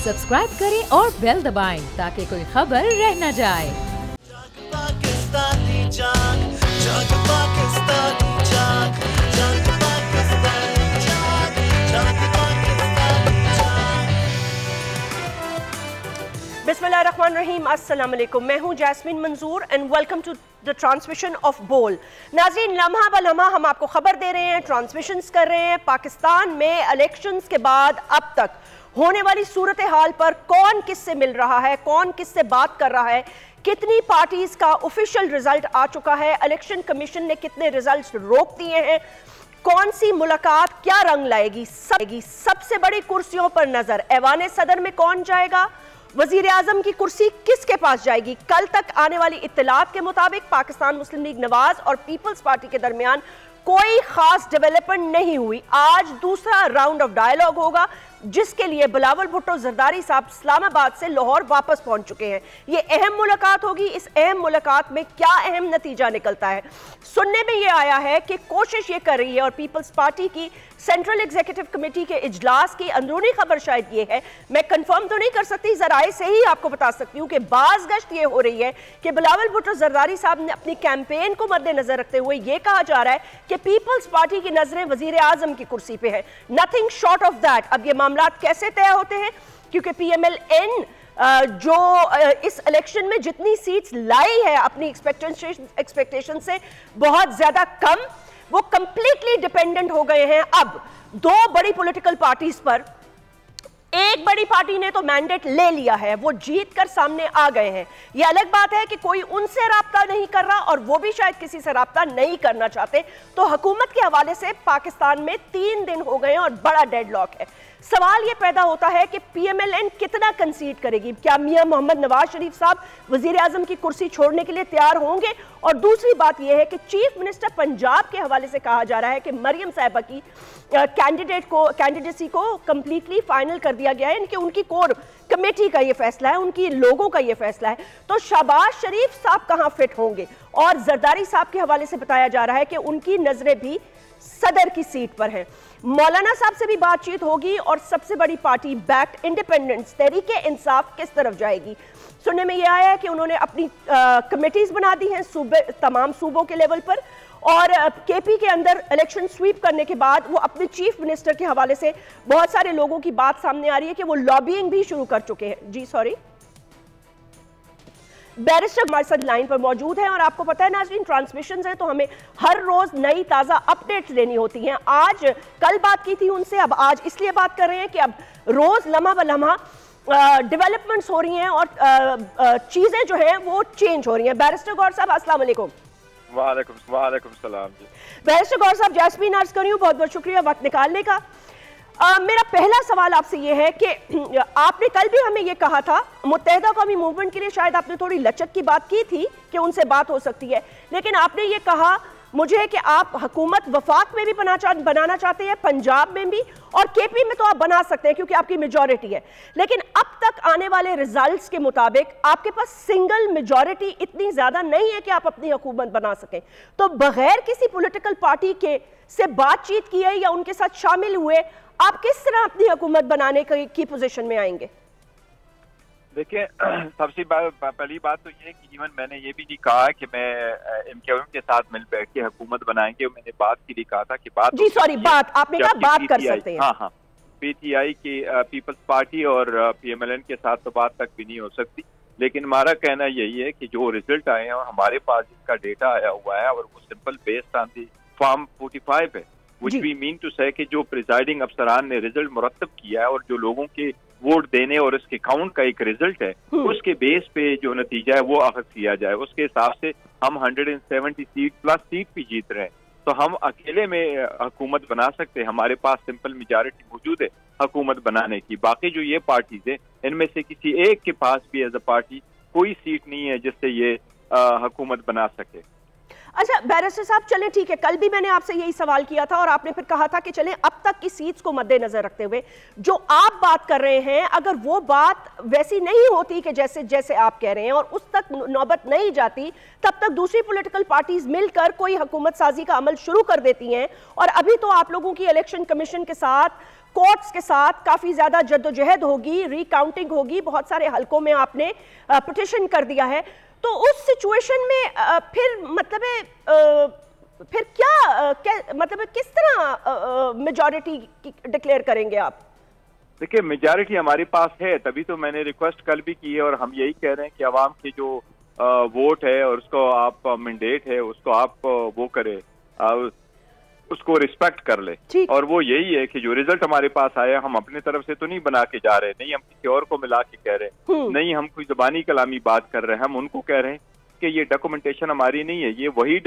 Subscribe करें और bell दबाएं ताकि कोई खबर रह न जाए। बिस्मिल्लाहिर्रहमानिर्रहीम, अस्सलाम वालेकुम। मैं हूं Jasmine Manzoor and welcome to the transmission of Bol. नाज़रीन, लम्हा ब लम्हा हम आपको खबर दे रहे हैं, ट्रांसमिशंस कर रहे हैं। पाकिस्तान में इलेक्शंस के बाद अब तक होने वाली सूरत हाल पर कौन किससे मिल रहा है, कौन किससे बात कर रहा है, कितनी पार्टीज का ऑफिशियल रिजल्ट आ चुका है, इलेक्शन कमीशन ने कितने रिजल्ट्स रोक दिए हैं, कौन सी मुलाकात क्या रंग लाएगी, सबसे बड़ी कुर्सियों पर नजर। ऐवान सदर में कौन जाएगा, वजीर आजम की कुर्सी किसके पास जाएगी। कल तक आने वाली इत्तलात के मुताबिक पाकिस्तान मुस्लिम लीग नवाज और पीपल्स पार्टी के दरमियान कोई खास डेवलपमेंट नहीं हुई। आज दूसरा राउंड ऑफ डायलॉग होगा जिसके लिए बिलावल भुट्टो जरदारी साहब इस्लामाबाद से लाहौर वापस पहुंच चुके हैं। ये अहम मुलाकात होगी। इस अहम मुलाकात में क्या अहम नतीजा निकलता है, सुनने में ये आया है कि कोशिश ये कर रही है और पीपल्स पार्टी की सेंट्रल एग्जीक्यूटिव कमेटी के इजलास की अंदरूनी खबर शायद ये है, मैं कंफर्म तो नहीं कर सकती, जराए से ही आपको बता सकती हूँ कि बाज गश्त ये हो रही है कि बिलावल भुट्टो जरदारी साहब ने अपनी कैंपेन को मद्देनजर रखते हुए ये कहा जा रहा है कि पीपल्स पार्टी की नजरें वजीर आजम की कुर्सी पे है। Nothing short of that. अब ये मामलात कैसे तय होते हैं, क्योंकि PMLN जो इस इलेक्शन में जितनी सीट्स लाई है अपनी एक्सपेक्टेशन से बहुत ज्यादा कम, वो कंप्लीटली डिपेंडेंट हो गए हैं अब दो बड़ी पॉलिटिकल पार्टीज पर। एक बड़ी पार्टी ने तो मैंडेट ले लिया है, वो जीत कर सामने आ गए हैं। ये अलग बात है कि कोई उनसे राब्ता नहीं कर रहा और वो भी शायद किसी से राब्ता नहीं करना चाहते। तो हुकूमत के हवाले से पाकिस्तान में 3 दिन हो गए हैं और बड़ा डेडलॉक है। सवाल ये पैदा होता है कि PMLN कितना कंसीड करेगी। क्या मियां मोहम्मद नवाज शरीफ साहब वजीर आजम की कुर्सी छोड़ने के लिए तैयार होंगे? और दूसरी बात यह है कि चीफ मिनिस्टर पंजाब के हवाले से कहा जा रहा है कि मरियम साहिबा की कैंडिडेसी को कंप्लीटली फाइनल कर दिया गया है, इनकी उनकी कोर कमेटी का ये फैसला है, उनकी लोगों का ये फैसला है। तो शहबाज शरीफ साहब कहां फिट होंगे? और जरदारी साहब के हवाले से बताया जा रहा है कि उनकी नजरें भी सदर की सीट पर है। मौलाना साहब से भी बातचीत होगी और सबसे बड़ी party backed independence Tehreek-e Insaf किस तरफ जाएगी। सुनने में यह आया है कि उन्होंने अपनी कमेटीज बना दी हैं तमाम सूबों के लेवल पर, और KP के अंदर इलेक्शन स्वीप करने के बाद वो अपने चीफ मिनिस्टर के हवाले से बहुत सारे लोगों की बात सामने आ रही है कि वो लॉबिंग भी शुरू कर चुके हैं। जी सॉरी, बैरिस्टर हमारे साथ लाइन पर मौजूद है और आपको पता है नाज़रीन, ट्रांसमिशन है तो हमें हर रोज नई ताज़ा अपडेट्स लेनी होती हैं। आज कल बात की थी उनसे, अब आज इसलिए बात कर रहे हैं कि अब रोज लम्हा ब लम्हा डेवलपमेंट्स हो रही हैं और चीजें जो हैं वो चेंज हो रही हैं। बैरिस्टर गौर साहब अस्सलाम वालेकुम। वालेकुम सलाम जी। बैरिस्टर गौर साहब, जैस्मीन अर्ज कर रही हूँ, बहुत बहुत शुक्रिया वक्त निकालने का। मेरा पहला सवाल आपसे ये है कि आपने कल भी हमें ये कहा था, मुत्तहिदा कौमी मूवमेंट के लिए शायद आपने थोड़ी लचक की बात की थी कि उनसे बात हो सकती है, लेकिन आपने ये कहा मुझे कि आप हुकूमत वफाक में भी बनाना चाहते हैं, पंजाब में भी, और KP में तो आप बना सकते हैं क्योंकि आपकी मेजॉरिटी है। लेकिन अब तक आने वाले रिजल्ट्स के मुताबिक आपके पास सिंगल मेजॉरिटी इतनी ज्यादा नहीं है कि आप अपनी हुकूमत बना सकें। तो बगैर किसी पॉलिटिकल पार्टी के से बातचीत किए या उनके साथ शामिल हुए आप किस तरह अपनी हुकूमत बनाने की पोजीशन में आएंगे? देखिए, सबसे पहली बात तो ये कि इवन मैंने ये भी नहीं कहा कि मैं MKM के साथ मिल बैठ के हुकूमत बनाएंगे। मैंने बात के लिए कहा था कि बात जी सॉरी बात आपने कहा बात कर सकते हैं। हाँ, PTI की पीपल्स पार्टी और PMLN के साथ तो बात तक भी नहीं हो सकती। लेकिन हमारा कहना यही है कि जो रिजल्ट आए हैं और हमारे पास जिसका डेटा आया हुआ है और वो simple based on the form 45 है, which we mean to say कि जो प्रिजाइडिंग अफसरान ने रिजल्ट मुरतब किया है और जो लोगों के वोट देने और इसके काउंट का एक रिजल्ट है, उसके बेस पे जो नतीजा है वो अखज़ किया जाए। उसके हिसाब से हम 170 सीट प्लस सीट भी जीत रहे हैं, तो हम अकेले में हुकूमत बना सकते हैं। हमारे पास सिंपल मेजॉरिटी मौजूद है हुकूमत बनाने की। बाकी जो ये पार्टीज है, इनमें से किसी एक के पास भी एज अ पार्टी कोई सीट नहीं है जिससे ये हुकूमत बना सके। अच्छा बैरिस्टर साहब, चले ठीक है, कल भी मैंने आपसे यही सवाल किया था और आपने फिर कहा था कि चले अब तक की सीट्स को मद्देनजर रखते हुए जो आप बात कर रहे हैं, अगर वो बात वैसी नहीं होती कि जैसे जैसे आप कह रहे हैं और उस तक नौबत नहीं जाती, तब तक दूसरी पॉलिटिकल पार्टीज मिलकर कोई हुकूमत साजी का अमल शुरू कर देती हैं। और अभी तो आप लोगों की इलेक्शन कमीशन के साथ कोर्ट्स के साथ काफी ज्यादा जद्दोजहद होगी, रिकाउंटिंग होगी, बहुत सारे हलकों में आपने पिटिशन कर दिया है, तो उस सिचुएशन में फिर मतलब है फिर क्या मतलब किस तरह मेजॉरिटी डिक्लेयर करेंगे आप? देखिए, मेजॉरिटी हमारे पास है, तभी तो मैंने रिक्वेस्ट कल भी की है और हम यही कह रहे हैं कि अवाम की जो वोट है और उसको आप मैंडेट है उसको आप वो करें, उसको रिस्पेक्ट कर ले। और वो यही है कि जो रिजल्ट हमारे पास आया हम अपनी तरफ से तो नहीं बना के जा रहे, नहीं हम किसी और को मिला के कह रहे, नहीं हम कोई ज़बानी कलामी बात कर रहे हैं, हम उनको कह रहे हैं कि ये डॉक्यूमेंटेशन हमारी नहीं है, ये वही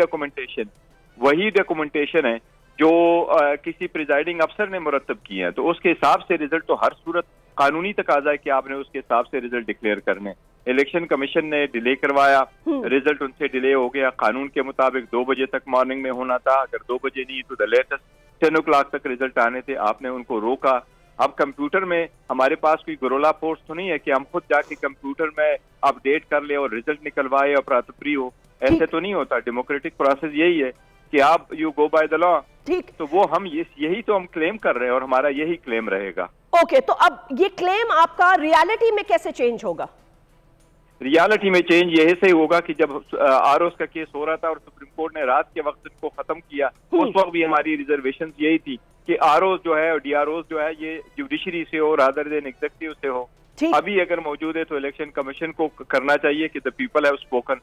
डॉक्यूमेंटेशन है जो किसी प्रिजाइडिंग अफसर ने मुरतब किए हैं, तो उसके हिसाब से रिजल्ट तो हर सूरत कानूनी तकाजा है कि आपने उसके हिसाब से रिजल्ट डिक्लेयर करने। इलेक्शन कमीशन ने डिले करवाया, रिजल्ट उनसे डिले हो गया, कानून के मुताबिक 2 बजे तक मॉर्निंग में होना था, अगर 2 बजे नहीं तो द लेटेस्ट 10 o'clock तक रिजल्ट आने थे, आपने उनको रोका। अब कंप्यूटर में हमारे पास कोई गोरोला फोर्स तो नहीं है कि हम खुद जाके कंप्यूटर में अपडेट कर ले और रिजल्ट निकलवाए और प्रातप्री हो, ऐसे तो नहीं होता। डेमोक्रेटिक प्रोसेस यही है कि आप you go by the law, ठीक, तो वो हम यही तो हम क्लेम कर रहे हैं और हमारा यही क्लेम रहेगा। ओके, तो अब ये क्लेम आपका रियलिटी में कैसे चेंज होगा? रियलिटी में चेंज यही से होगा कि जब आरओस का केस हो रहा था और सुप्रीम कोर्ट ने रात के वक्त इनको खत्म किया, उस वक्त भी हमारी रिजर्वेशन यही थी कि आरओस जो है और डीआरओस जो है ये जुडिशरी से हो रादर देन एग्जीक्यूटिव से हो। अभी अगर मौजूद है तो इलेक्शन कमीशन को करना चाहिए कि the people have spoken,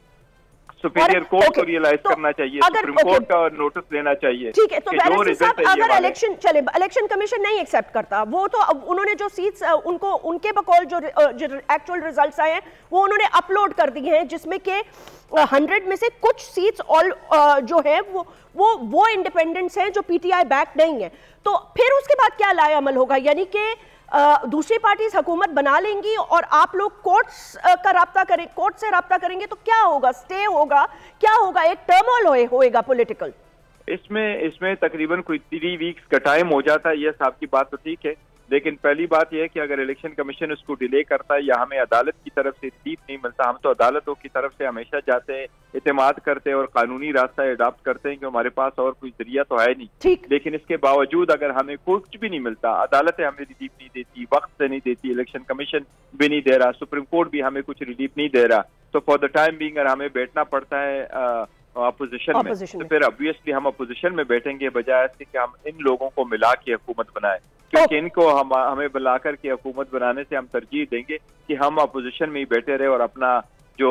superior court को रियलाइज करना चाहिए, सुप्रीम कोर्ट का नोटिस लेना चाहिए। ठीक है, तो बैरिस्टर साहब अगर इलेक्शन कमीशन नहीं एक्सेप्ट करता, वो तो उन्होंने जो सीट्स उनको उनके बकौल जो एक्चुअल रिजल्ट्स आए हैं वो उन्होंने अपलोड कर दिए हैं, जिसमें के 100 में से कुछ सीट्स ऑल जो है वो इंडिपेंडेंट्स हैं जो पीटीआई बैक नहीं है, तो फिर उसके बाद क्या लाए अमल होगा? यानी कि दूसरी पार्टीज हुकूमत बना लेंगी और आप लोग कोर्ट्स का राब्ता करें, कोर्ट से राब्ता करेंगे, तो क्या होगा? स्टे होगा, क्या होगा? एक टर्मोइल होएगा पॉलिटिकल। इसमें तकरीबन कोई 3 वीक्स का टाइम हो जाता है, ये आपकी बात तो ठीक है, लेकिन पहली बात यह है कि अगर इलेक्शन कमीशन उसको डिले करता है या हमें अदालत की तरफ से रिलीफ नहीं मिलता, हम तो अदालतों की तरफ से हमेशा जाते हैं, इत्तेमाद करते हैं और कानूनी रास्ता अडॉप्ट करते हैं कि हमारे पास और कोई जरिया तो है नहीं। लेकिन इसके बावजूद अगर हमें कुछ भी नहीं मिलता, अदालतें हमें रिलीफ नहीं देती, वक्त से नहीं देती, इलेक्शन कमीशन भी नहीं दे रहा, सुप्रीम कोर्ट भी हमें कुछ रिलीफ नहीं दे रहा, तो फॉर द टाइम बीइंग अगर हमें बैठना पड़ता है अपोजिशन में, तो फिर ऑब्वियसली हम अपोजिशन में बैठेंगे बजाय इसके कि हम इन लोगों को मिला के हुकूमत बनाए, क्योंकि इनको हमें बुलाकर के हुकूमत बनाने से हम तरजीह देंगे कि हम अपोजिशन में ही बैठे रहे और अपना जो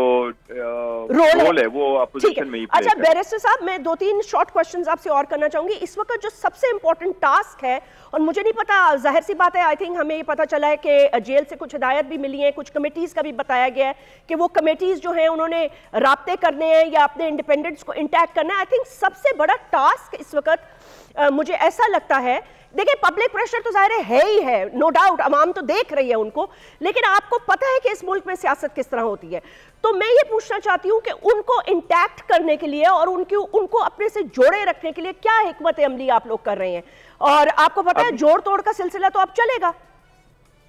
रोल है वो अपोजिशन में ही। अच्छा बैरिस्टर साहब, मैं 2-3 शॉर्ट क्वेश्चंस आपसे और करना चाहूंगी। इस वक्त जो सबसे इंपॉर्टेंट टास्क है, और मुझे नहीं पता, जाहिर सी बात है, आई थिंक हमें ये पता चला है कि जेल से कुछ हिदायत भी मिली है, कुछ कमेटीज का भी बताया गया है कि वो कमेटीज जो है उन्होंने राब्ते करने हैं या अपने इंडिपेंडेंस को इंटैक्ट करना है। आई थिंक सबसे बड़ा टास्क इस वक्त मुझे ऐसा लगता है, देखिए पब्लिक प्रेशर तो जाहिर है ही है, नो डाउट, अवाम तो देख रही है उनको, लेकिन आपको पता है कि इस मुल्क में सियासत किस तरह होती है, तो मैं ये पूछना चाहती हूँ कि उनको इंटैक्ट करने के लिए और उनको अपने से जोड़े रखने के लिए क्या हिकमत अमली आप लोग कर रहे हैं? और आपको पता है जोड़ तोड़ का सिलसिला तो अब चलेगा।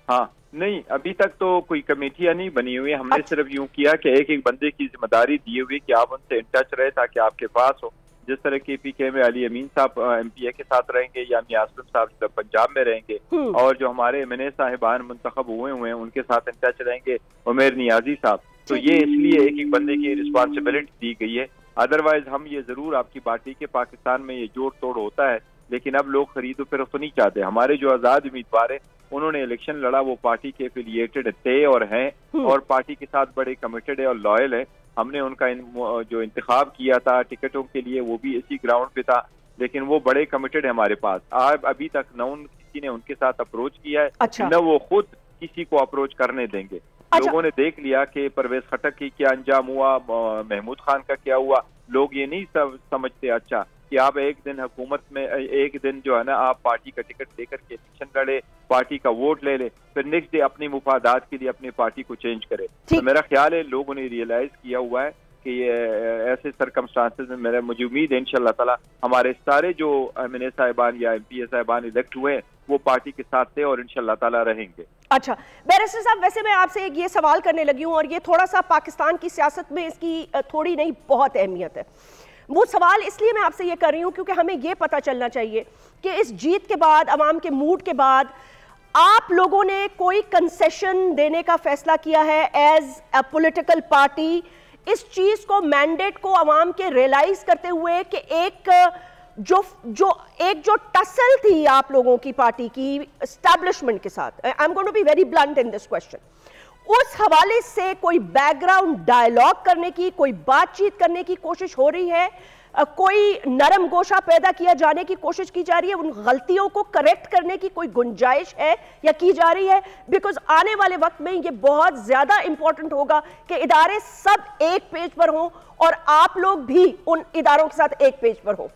हाँ, नहीं अभी तक तो कोई कमेटियां नहीं बनी हुई, हमने सिर्फ यूं किया कि एक बंदे की जिम्मेदारी दी हुई कि आप उनसे इन टच रहे ताकि आपके पास हो। जिस तरह के पीके में अली अमीन साहब MPA के साथ रहेंगे या मियां आसिम साहब पंजाब में रहेंगे, और जो हमारे MNA साहिबान मुंतखब हुए हैं उनके साथ इन टच रहेंगे, उमेर नियाजी साहब, तो ये इसलिए एक बंदे की रिस्पॉन्सिबिलिटी दी गई है। अदरवाइज हम ये जरूर आपकी बात कि पाकिस्तान में ये जोड़ तोड़ होता है, लेकिन अब लोग खरीदो फिरोख्त तो नहीं चाहते। हमारे जो आजाद उम्मीदवार है उन्होंने इलेक्शन लड़ा, वो पार्टी के एफिलिएटेड थे और हैं और पार्टी के साथ बड़े कमिटेड है और लॉयल है। हमने उनका जो इंतखाब किया था टिकटों के लिए वो भी इसी ग्राउंड पे था, लेकिन वो बड़े कमिटेड है हमारे पास। आज अभी तक न किसी ने उनके साथ अप्रोच किया है, न वो खुद किसी को अप्रोच करने देंगे। लोगों ने देख लिया कि परवेज खटक की क्या अंजाम हुआ, महमूद खान का क्या हुआ। लोग ये नहीं समझते अच्छा कि आप एक दिन हुकूमत में, एक दिन जो है ना आप पार्टी का टिकट लेकर के इलेक्शन लड़े, पार्टी का वोट ले ले, फिर नेक्स्ट डे अपनी मुफादात के लिए अपनी पार्टी को चेंज करे। तो मेरा ख्याल है लोगों ने रियलाइज किया हुआ है कि ये ऐसे सरकमस्टांसेस में मुझे उम्मीद है इंशाल्लाह ताला हमारे सारे जो MNA साहिबान या MPA साहिबान इलेक्ट हुए हैं वो पार्टी के साथ थे और इंशाल्लाह ताला रहेंगे। अच्छा बैरिस्टर साहब, वैसे मैं आपसे एक ये सवाल करने लगी हूँ और ये थोड़ा सा पाकिस्तान की सियासत में इसकी थोड़ी नहीं बहुत अहमियत है। वो सवाल इसलिए मैं आपसे ये कर रही हूँ क्योंकि हमें ये पता चलना चाहिए कि इस जीत के बाद, अवाम के मूड के बाद, आप लोगों ने कोई कंसेशन देने का फैसला किया है एज अ पॉलिटिकल पार्टी, इस चीज को, मैंडेट को अवाम के रियलाइज करते हुए कि एक जो टसल थी आप लोगों की पार्टी की एस्टैब्लिशमेंट के साथ, I am going to be very blunt in this question, उस हवाले से कोई बैकग्राउंड डायलॉग करने की, कोई बातचीत करने की कोशिश हो रही है, कोई नरम गोशा पैदा किया जाने की कोशिश की जा रही है, उन गलतियों को करेक्ट करने की कोई गुंजाइश है या की जा रही है? बिकॉज आने वाले वक्त में ये बहुत ज्यादा इंपॉर्टेंट होगा कि इदारे सब एक पेज पर हों और आप लोग भी उन इदारों के साथ एक पेज पर हो।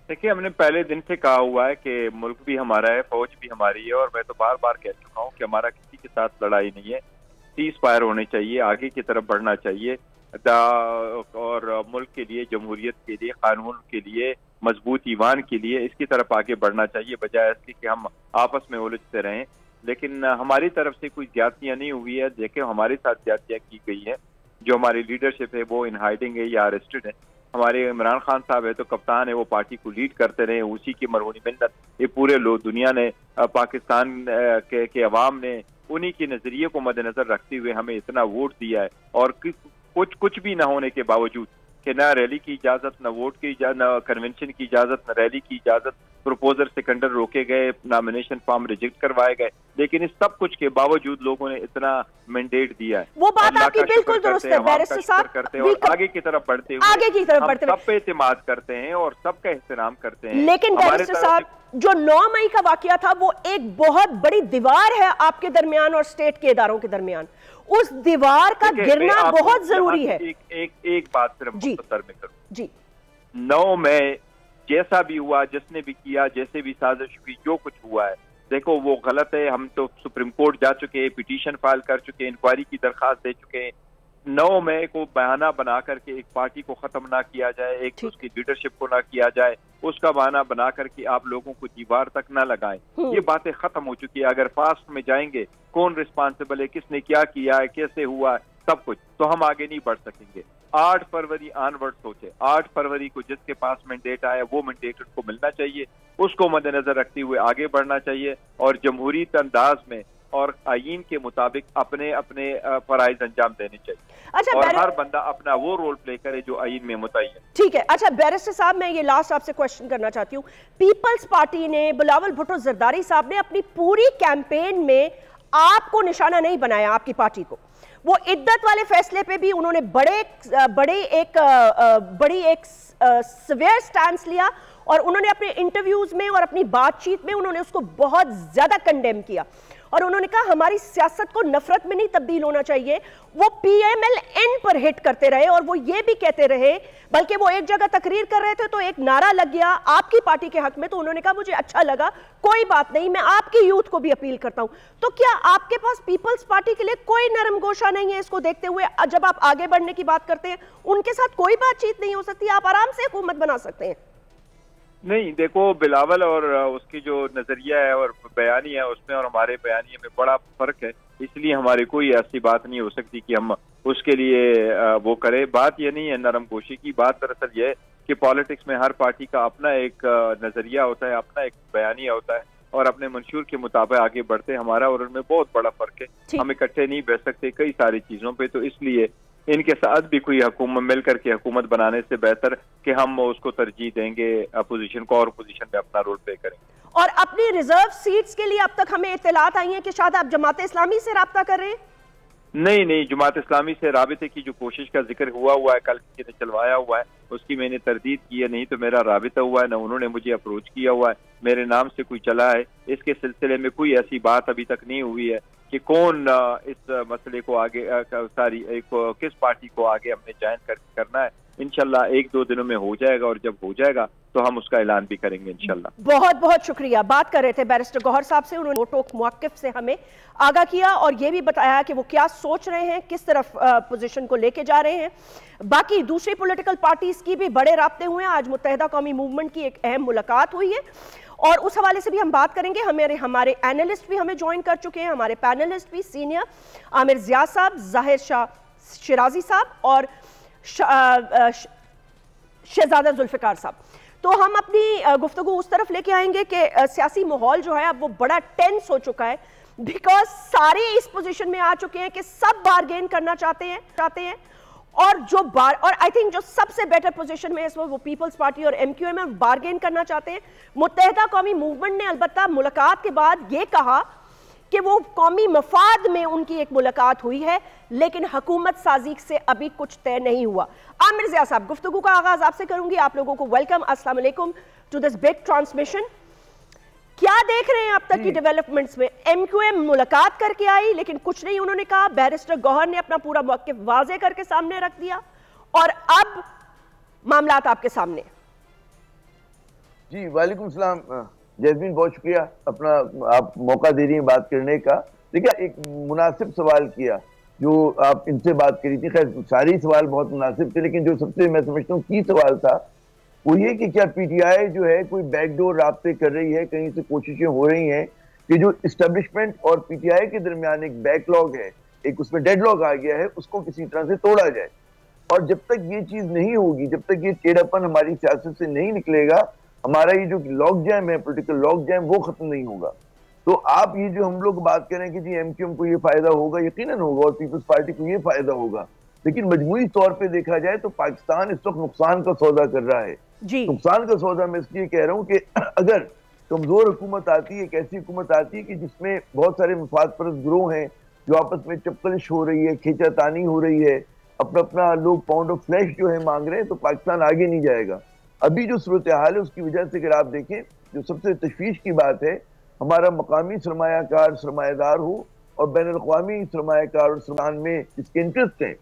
देखिए, हमने पहले दिन से कहा हुआ है कि मुल्क भी हमारा है, फौज भी हमारी है, और मैं तो बार बार कह चुका हूँ कि हमारा किसी के साथ लड़ाई नहीं है। सीज फायर होने चाहिए, आगे की तरफ बढ़ना चाहिए, और मुल्क के लिए, जमहूरियत के लिए, कानून के लिए, मजबूत ईमान के लिए इसकी तरफ आगे बढ़ना चाहिए, बजाय इसके कि हम आपस में उलझते रहें। लेकिन हमारी तरफ से कोई ज्यादतियां नहीं हुई है। देखिए, हमारे साथ ज्यादतियां की गई है। जो हमारी लीडरशिप है वो इन हाइडिंग है या अरेस्टेड है। हमारे इमरान खान साहब है तो कप्तान है, वो पार्टी को लीड करते रहे, उसी की मरहूनी मिन्नत ये पूरे लोग दुनिया ने, पाकिस्तान के अवाम ने उन्हीं के नजरिए को मद्देनजर रखते हुए हमें इतना वोट दिया है। और कुछ भी ना होने के बावजूद कि ना रैली की इजाजत, ना वोट की इजाजत, ना कन्वेंशन की इजाजत, ना रैली की इजाजत, प्रपोजर सेकेंडर रोके गए, नॉमिनेशन फॉर्म रिजेक्ट करवाए गए, लेकिन इस सब कुछ के बावजूद लोगों ने इतना मैंडेट दिया है। वो बात आपकी बिल्कुल दुरुस्त है बैरिस्टर साहब, करते हैं और आगे की तरफ बढ़ते हुए सब पे एतमाद करते हैं और सबका एहतराम करते हैं। लेकिन बैरिस्टर साहब, जो 9 मई का वाकया था वो एक बहुत बड़ी दीवार है आपके दरमियान और स्टेट के इदारों के दरमियान। उस दीवार का गिरना बहुत जरूरी है। एक बात सिर्फ मुख्तसर में करूं जी, 9 मई जैसा भी हुआ, जिसने भी किया, जैसे भी साजिश हुई, जो कुछ हुआ है, देखो वो गलत है। हम तो सुप्रीम कोर्ट जा चुके हैं, पिटीशन फाइल कर चुके हैं, इंक्वायरी की दरखास्त दे चुके हैं। 9 मई को बहाना बना करके एक पार्टी को खत्म ना किया जाए, एक उसकी लीडरशिप को ना किया जाए, उसका बहाना बना करके आप लोगों को दीवार तक ना लगाएं। ये बातें खत्म हो चुकी है। अगर फास्ट में जाएंगे, कौन रिस्पॉन्सिबल है, किसने क्या किया है, कैसे हुआ है, सब कुछ, तो हम आगे नहीं बढ़ सकेंगे। 8 फरवरी ऑनवर्ड सोचे, 8 फरवरी को जिसके पास मैंडेट आया वो मैंडेट उनको मिलना चाहिए, उसको मद्देनजर रखते हुए आगे बढ़ना चाहिए और जमहूरियत अंदाज में और आईन के मुताबिक अपने अपने फराइज अंजाम देने चाहिए। अच्छा, और हर बंदा अपना वो रोल प्ले करे जो आईन में मुतय्यन है। ठीक है। अच्छा बैरिस्टर साहब, मैं ये लास्ट आपसे क्वेश्चन करना चाहती हूँ। पीपल्स पार्टी ने, बिलावल भुट्टो जरदारी साहब ने अपनी पूरी कैंपेन में आपको निशाना नहीं बनाया, आपकी पार्टी को। वो इद्दत वाले फैसले पे भी उन्होंने बड़ी एक सिवियर स्टैंस लिया और उन्होंने अपने इंटरव्यूज में और अपनी बातचीत में उन्होंने उसको बहुत ज्यादा कंडेम किया और उन्होंने कहा हमारी सियासत को नफरत में नहीं तब्दील होना चाहिए। वो PMLN पर हिट करते रहे और वो ये भी कहते रहे, बल्कि वो एक जगह तकरीर कर रहे थे तो एक नारा लग गया आपकी पार्टी के हक में, तो उन्होंने कहा मुझे अच्छा लगा, कोई बात नहीं, मैं आपकी यूथ को भी अपील करता हूं। तो क्या आपके पास पीपल्स पार्टी के लिए कोई नरम गोशा नहीं है? इसको देखते हुए जब आप आगे बढ़ने की बात करते हैं, उनके साथ कोई बातचीत नहीं हो सकती? आप आराम से हुकूमत बना सकते हैं। नहीं, देखो, बिलावल और उसकी जो नजरिया है और बयानी है उसमें और हमारे बयानी में बड़ा फर्क है, इसलिए हमारी कोई ऐसी बात नहीं हो सकती कि हम उसके लिए वो करें। बात ये नहीं है नरम गोशी की, बात दरअसल ये है कि पॉलिटिक्स में हर पार्टी का अपना एक नजरिया होता है, अपना एक बयानिया होता है और अपने मंशूर के मुताबिक आगे बढ़ते। हमारा और उनमें बहुत बड़ा फर्क है, हम इकट्ठे नहीं बैठ सकते कई सारी चीजों पे, तो इसलिए इनके साथ भी कोई हुकूमत मिलकर के हुकूमत बनाने से बेहतर कि हम उसको तरजीह देंगे अपोजिशन को और अपोजिशन में अपना रोल प्ले करेंगे। और अपनी रिजर्व सीट्स के लिए अब तक हमें इत्तलात आई है कि शायद आप जमात इस्लामी से राब्ता कर रहे हैं? नहीं, जमात इस्लामी से राबिते की जो कोशिश का जिक्र हुआ है, कल किसी ने चलवाया हुआ है, उसकी मैंने तरदीद की है, नहीं तो मेरा राबिता हुआ है, न उन्होंने मुझे अप्रोच किया हुआ है, मेरे नाम से कोई चला है। इसके सिलसिले में कोई ऐसी बात अभी तक नहीं हुई है कि कौन इस मसले को आगे किस पार्टी को आगे हमने ज्वाइन करना है। इंशाल्लाह 1-2 दिनों में हो जाएगा और जब हो जाएगा तो हम उसका ऐलान भी करेंगे इंशाल्लाह। बहुत बहुत शुक्रिया। बात कर रहे थे बैरिस्टर गौहर साहब से, उन्होंने वोटों मुवक्किफ से हमें आगाह किया और ये भी बताया कि वो क्या सोच रहे हैं, किस तरफ पोजीशन को लेके जा रहे हैं। बाकी दूसरी पॉलिटिकल पार्टीज की भी बड़े राब्ते हुए हैं। आज मुत्तहिदा कौमी मूवमेंट की एक अहम मुलाकात हुई है और उस हवाले से भी हम बात करेंगे। हमारे एनालिस्ट भी हमें ज्वाइन कर चुके हैं, हमारे पैनलिस्ट भी सीनियर आमिर जिया साहब, जाहिर शाह शिराजी साहब और शहजादा जुल्फिकार साहब। तो हम अपनी गुफ्तगू उस तरफ लेके आएंगे कि सियासी माहौल जो है अब वो बड़ा टेंस हो चुका है, बिकॉज सारे इस पोजीशन में आ चुके हैं कि सब बारगेन करना चाहते हैं और और आई थिंक जो सबसे बेटर पोजीशन में है इस वक्त वो पीपल्स पार्टी और एमक्यूएम में बारगेन करना चाहते हैं। मुत्तहिदा कौमी मूवमेंट ने अलबत्ता मुलाकात के बाद ये कहा कि वो कौमी मफाद में उनकी एक मुलाकात हुई है, लेकिन हुकूमत साजी से अभी कुछ तय नहीं हुआ। आमिर ज़िया साहब, गुफ्तगू का आगाज आपसे करूंगी। आप लोगों को वेलकम, अस्सलाम वालेकुम टू दिस बिग ट्रांसमिशन। क्या देख रहे हैं अब तक की डेवलपमेंट्स में? एमक्यूएम मुलाकात करके आई लेकिन कुछ नहीं उन्होंने कहा, बैरिस्टर गौहर ने अपना पूरा मौक़िफ़ वाज़े करके सामने रख दिया और अब मामलात आपके सामने। जी वालेकुम सलाम जैस्मीन, बहुत शुक्रिया अपना आप मौका दे रही हैं बात करने का। देखिए, एक मुनासिब सवाल किया जो आप इनसे बात करी थी। खैर सारे सवाल बहुत मुनासिब थे, लेकिन जो सबसे मैं समझता हूँ की सवाल था वो ये कि क्या पीटीआई जो है कोई बैकडोर राब्ते कर रही है, कहीं से कोशिशें हो रही हैं कि जो इस्टेब्लिशमेंट और पीटीआई के दरमियान एक बैकलॉग है, एक उसमें डेडलॉग आ गया है, उसको किसी तरह से तोड़ा जाए। और जब तक ये चीज नहीं होगी, जब तक ये टेढ़ापन हमारी सियासत से नहीं निकलेगा, हमारा ये जो लॉक जैम है, पॉलिटिकल लॉक जैम, वो खत्म नहीं होगा। तो आप ये जो हम लोग बात करें कि जी एमक्यूएम को ये फायदा होगा, यकीनन होगा, और पीपल्स पार्टी को ये फायदा होगा, लेकिन मजमूई तौर पे देखा जाए तो पाकिस्तान इस वक्त नुकसान का सौदा कर रहा है। नुकसान का सौदा मैं इसलिए कह रहा हूँ कि अगर कमजोर हुकूमत आती है, एक ऐसी हुकूमत आती है कि जिसमें बहुत सारे मुफाद परस्त गिरोह हैं जो आपस में चपकलिश हो रही है, खींचातानी हो रही है, अपना अपना लोग पाउंड ऑफ फ्लैश जो है मांग रहे हैं, तो पाकिस्तान आगे नहीं जाएगा। अभी जो सूरत हाल है उसकी वजह से अगर आप देखें, जो सबसे तशवीश की बात है, हमारा मकामी सरमायाकार सरमायादार हो और बैन अल-अक़वामी सरमायाकार और सरमान में जिसके इंटरेस्ट हैं,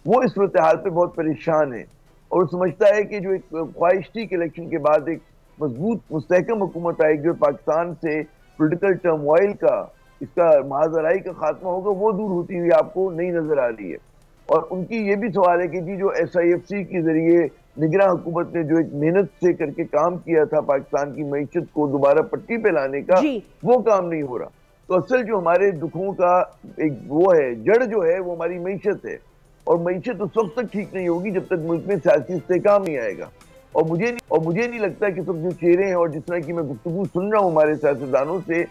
वो इस सूरत हाल पे बहुत परेशान है और समझता है कि जो एक ख्वाहिश थी कि इलेक्शन के बाद एक मजबूत मुस्तहकम हुकूमत आएगी जो पाकिस्तान से पोलिटिकल टर्मोइल का, इसका महाजराई का खात्मा होगा, वो दूर होती हुई आपको नहीं नजर आ रही है। और उनकी ये भी सवाल है कि जी जो SIFC के जरिए निगरान हुकूमत ने जो एक मेहनत से करके काम किया था पाकिस्तान की मईशत को दोबारा पट्टी पे लाने का, वो काम नहीं हो रहा। तो असल जो हमारे दुखों का एक वो है, जड़ जो है वो हमारी मईशत है, और मईशत उस वक्त तक ठीक नहीं होगी जब तक मुल्क में सियासी इस्तेहकाम नहीं आएगा। और मुझे नहीं लगता कि सब जो चेहरे हैं और जिस तरह की मैं गुफ्तगू सुन रहा हूँ हमारे सियासतदानों से,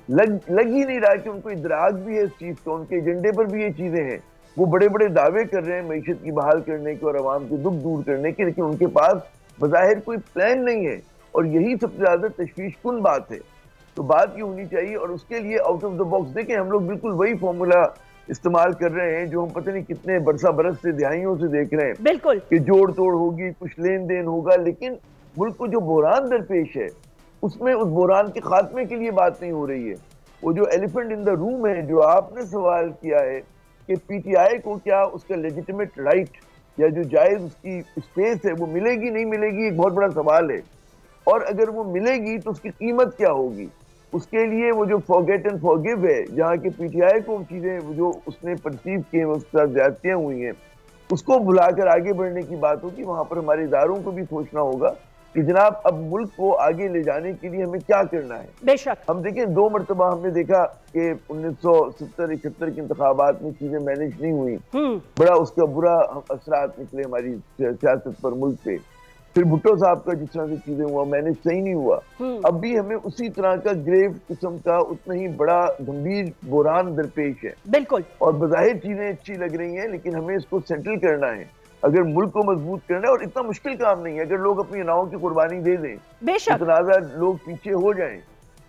लग ही नहीं रहा कि उनको इदराक भी है इस चीज का, उनके एजेंडे पर भी ये चीजें हैं। वो बड़े बड़े दावे कर रहे हैं मईशत की बहाल करने के और आवाम के दुख दूर करने के, लेकिन उनके पास बज़ाहिर कोई प्लान नहीं है, और यही सबसे ज्यादा तशवीशकुन बात है। तो बात ये होनी चाहिए, और उसके लिए आउट ऑफ द बॉक्स देखें, हम लोग बिल्कुल वही फॉर्मूला इस्तेमाल कर रहे हैं जो हम पता नहीं कितने बरस से दिहाइयों से देख रहे हैं, बिल्कुल कि जोड़ तोड़ होगी, कुछ लेन देन होगा, लेकिन मुल्क को जो बहरान दरपेश है उसमें उस बहरान के खात्मे के लिए बात नहीं हो रही है। वो जो एलिफेंट इन द रूम है, जो आपने सवाल किया है कि पीटीआई को क्या उसका लेजिटिमेट राइट या जो जायज उसकी स्पेस है वो मिलेगी नहीं मिलेगी, एक बहुत बड़ा सवाल है। और अगर वो मिलेगी तो उसकी कीमत क्या होगी? उसके लिए वो जो फॉरगेट एंड फॉरगिव है, जहाँ के पीटीआई को चीजें जो उसने परसीव किए उसके साथ ज्यादतियां हुई हैं, उसको भुलाकर आगे बढ़ने की बात होगी। वहां पर हमारे इदारों को भी सोचना होगा कि जनाब अब मुल्क को आगे ले जाने के लिए हमें क्या करना है। बेशक हम देखें, 2 मरतबा हमने देखा कि 1970-71 के इंतखाबात में चीजें मैनेज नहीं हुई, बड़ा उसका बुरा असरात निकले हमारी सियासत पर, मुल्क पे। फिर भुट्टो साहब का जिस तरह से चीजें हुआ, मैनेज सही नहीं हुआ। अब भी हमें उसी तरह का ग्रेव किस्म का उतना ही बड़ा गंभीर बुरान दरपेश है। बिल्कुल, और बज़ाहिर चीजें अच्छी लग रही हैं, लेकिन हमें इसको सेटल करना है अगर मुल्क को मजबूत करना है। और इतना मुश्किल काम नहीं है, अगर लोग अपनी नाव की कुर्बानी दे दें, बेशक तनाज़ा लोग पीछे हो जाएं,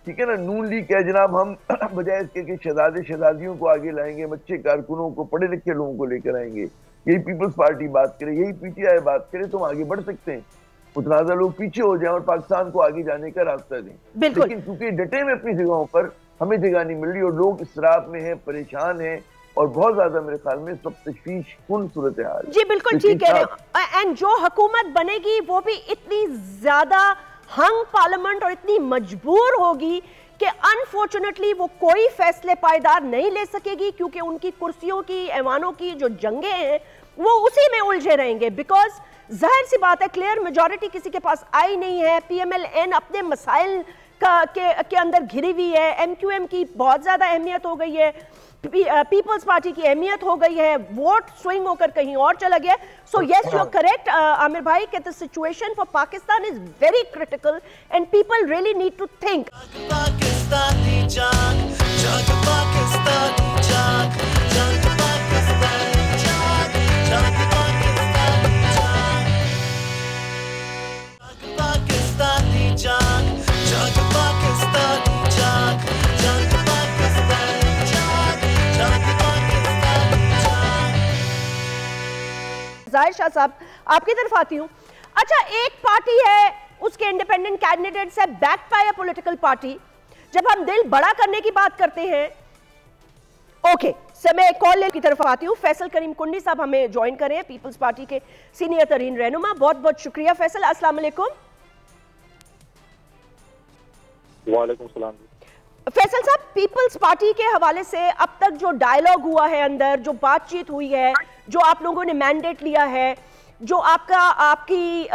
ठीक है ना। नून लीग क्या जनाब, हम बजाय इसके कि शहजादे शहजादियों को आगे लाएंगे, अच्छे कारकुनों को, पढ़े लिखे लोगों को लेकर आएंगे, यही पीपल्स पार्टी बात करे, यही पीटीआई बात करे, तो हम आगे बढ़ सकते हैं। मुतनाज़ा लोग पीछे हो जाएं और पाकिस्तान को आगे जाने का रास्ता दें। लेकिन क्योंकि डटे में अपनी जगहों पर हमें जगह नहीं मिल रही और लोग इसराफ में हैं, परेशान हैं, और बहुत ज्यादा मेरे ख्याल में सब तशवीशकुन सूरत हाल। जी बिल्कुल ठीक कह रहे हैं। एंड जो हुकूमत बनेगी वो भी इतनी ज्यादा हंग पार्लियामेंट और इतनी मजबूर होगी कि अनफॉर्चुनेटली वो कोई फैसले पायदार नहीं ले सकेगी, क्योंकि उनकी कुर्सियों की, ऐवानों की जो जंगे हैं वो उसी में उलझे रहेंगे। बिकॉज जाहिर सी बात है, क्लियर मेजॉरिटी किसी के पास आई नहीं है। PMLN अपने मसाइल के अंदर घिरी हुई है, MQM की बहुत ज्यादा अहमियत हो गई है, पीपल्स पार्टी की अहमियत हो गई है, वोट स्विंग होकर कहीं और चला गया। So yes, you are correct Aamir भाई, कि the situation for Pakistan is very critical and people really need to think. Zahir Shah साहब, आपकी तरफ आती हूँ। अच्छा, एक पार्टी है, उसके इंडिपेंडेंट कैंडिडेट्स है backed by a political party. जब हम दिल बड़ा करने की बात करते हैं, ओके, मैं कॉल की तरफ आती हूँ। फैसल करीम कुंडी साहब हमें ज्वाइन कर रहे हैं, पीपल्स पार्टी के सीनियर तरीन रहनुमा। बहुत बहुत शुक्रिया फैसल। अस्सलाम वालेकुम। वालेकुम सलाम। फैसल साहब, पीपल्स पार्टी के हवाले से अब तक जो डायलॉग हुआ है, अंदर जो बातचीत हुई है, जो आप लोगों ने मैंडेट लिया है, जो आपकी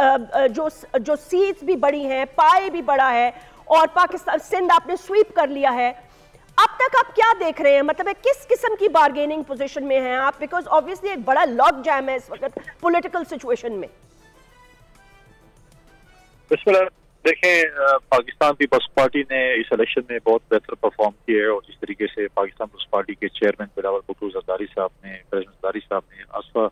जो सीट्स भी बढ़ी हैं, पाए भी बढ़ा है, और पाकिस्तान सिंध आपने स्वीप कर लिया है, अब तक आप क्या देख रहे हैं? मतलब किस किस्म की बार्गेनिंग पोजीशन में हैं आप? बिकॉज ऑब्वियसली एक बड़ा लॉक जैम है इस वक्त पॉलिटिकल सिचुएशन में। देखें, पाकिस्तान पीपल्स पार्टी ने इस इलेक्शन में बहुत बेहतर परफॉर्म किया है, और जिस तरीके से पाकिस्तान पीपल्स पार्टी के चेयरमैन बिलावल भुट्टो जरदारी साहब ने, प्रेसिडेंट जरदारी साहब ने, आसफा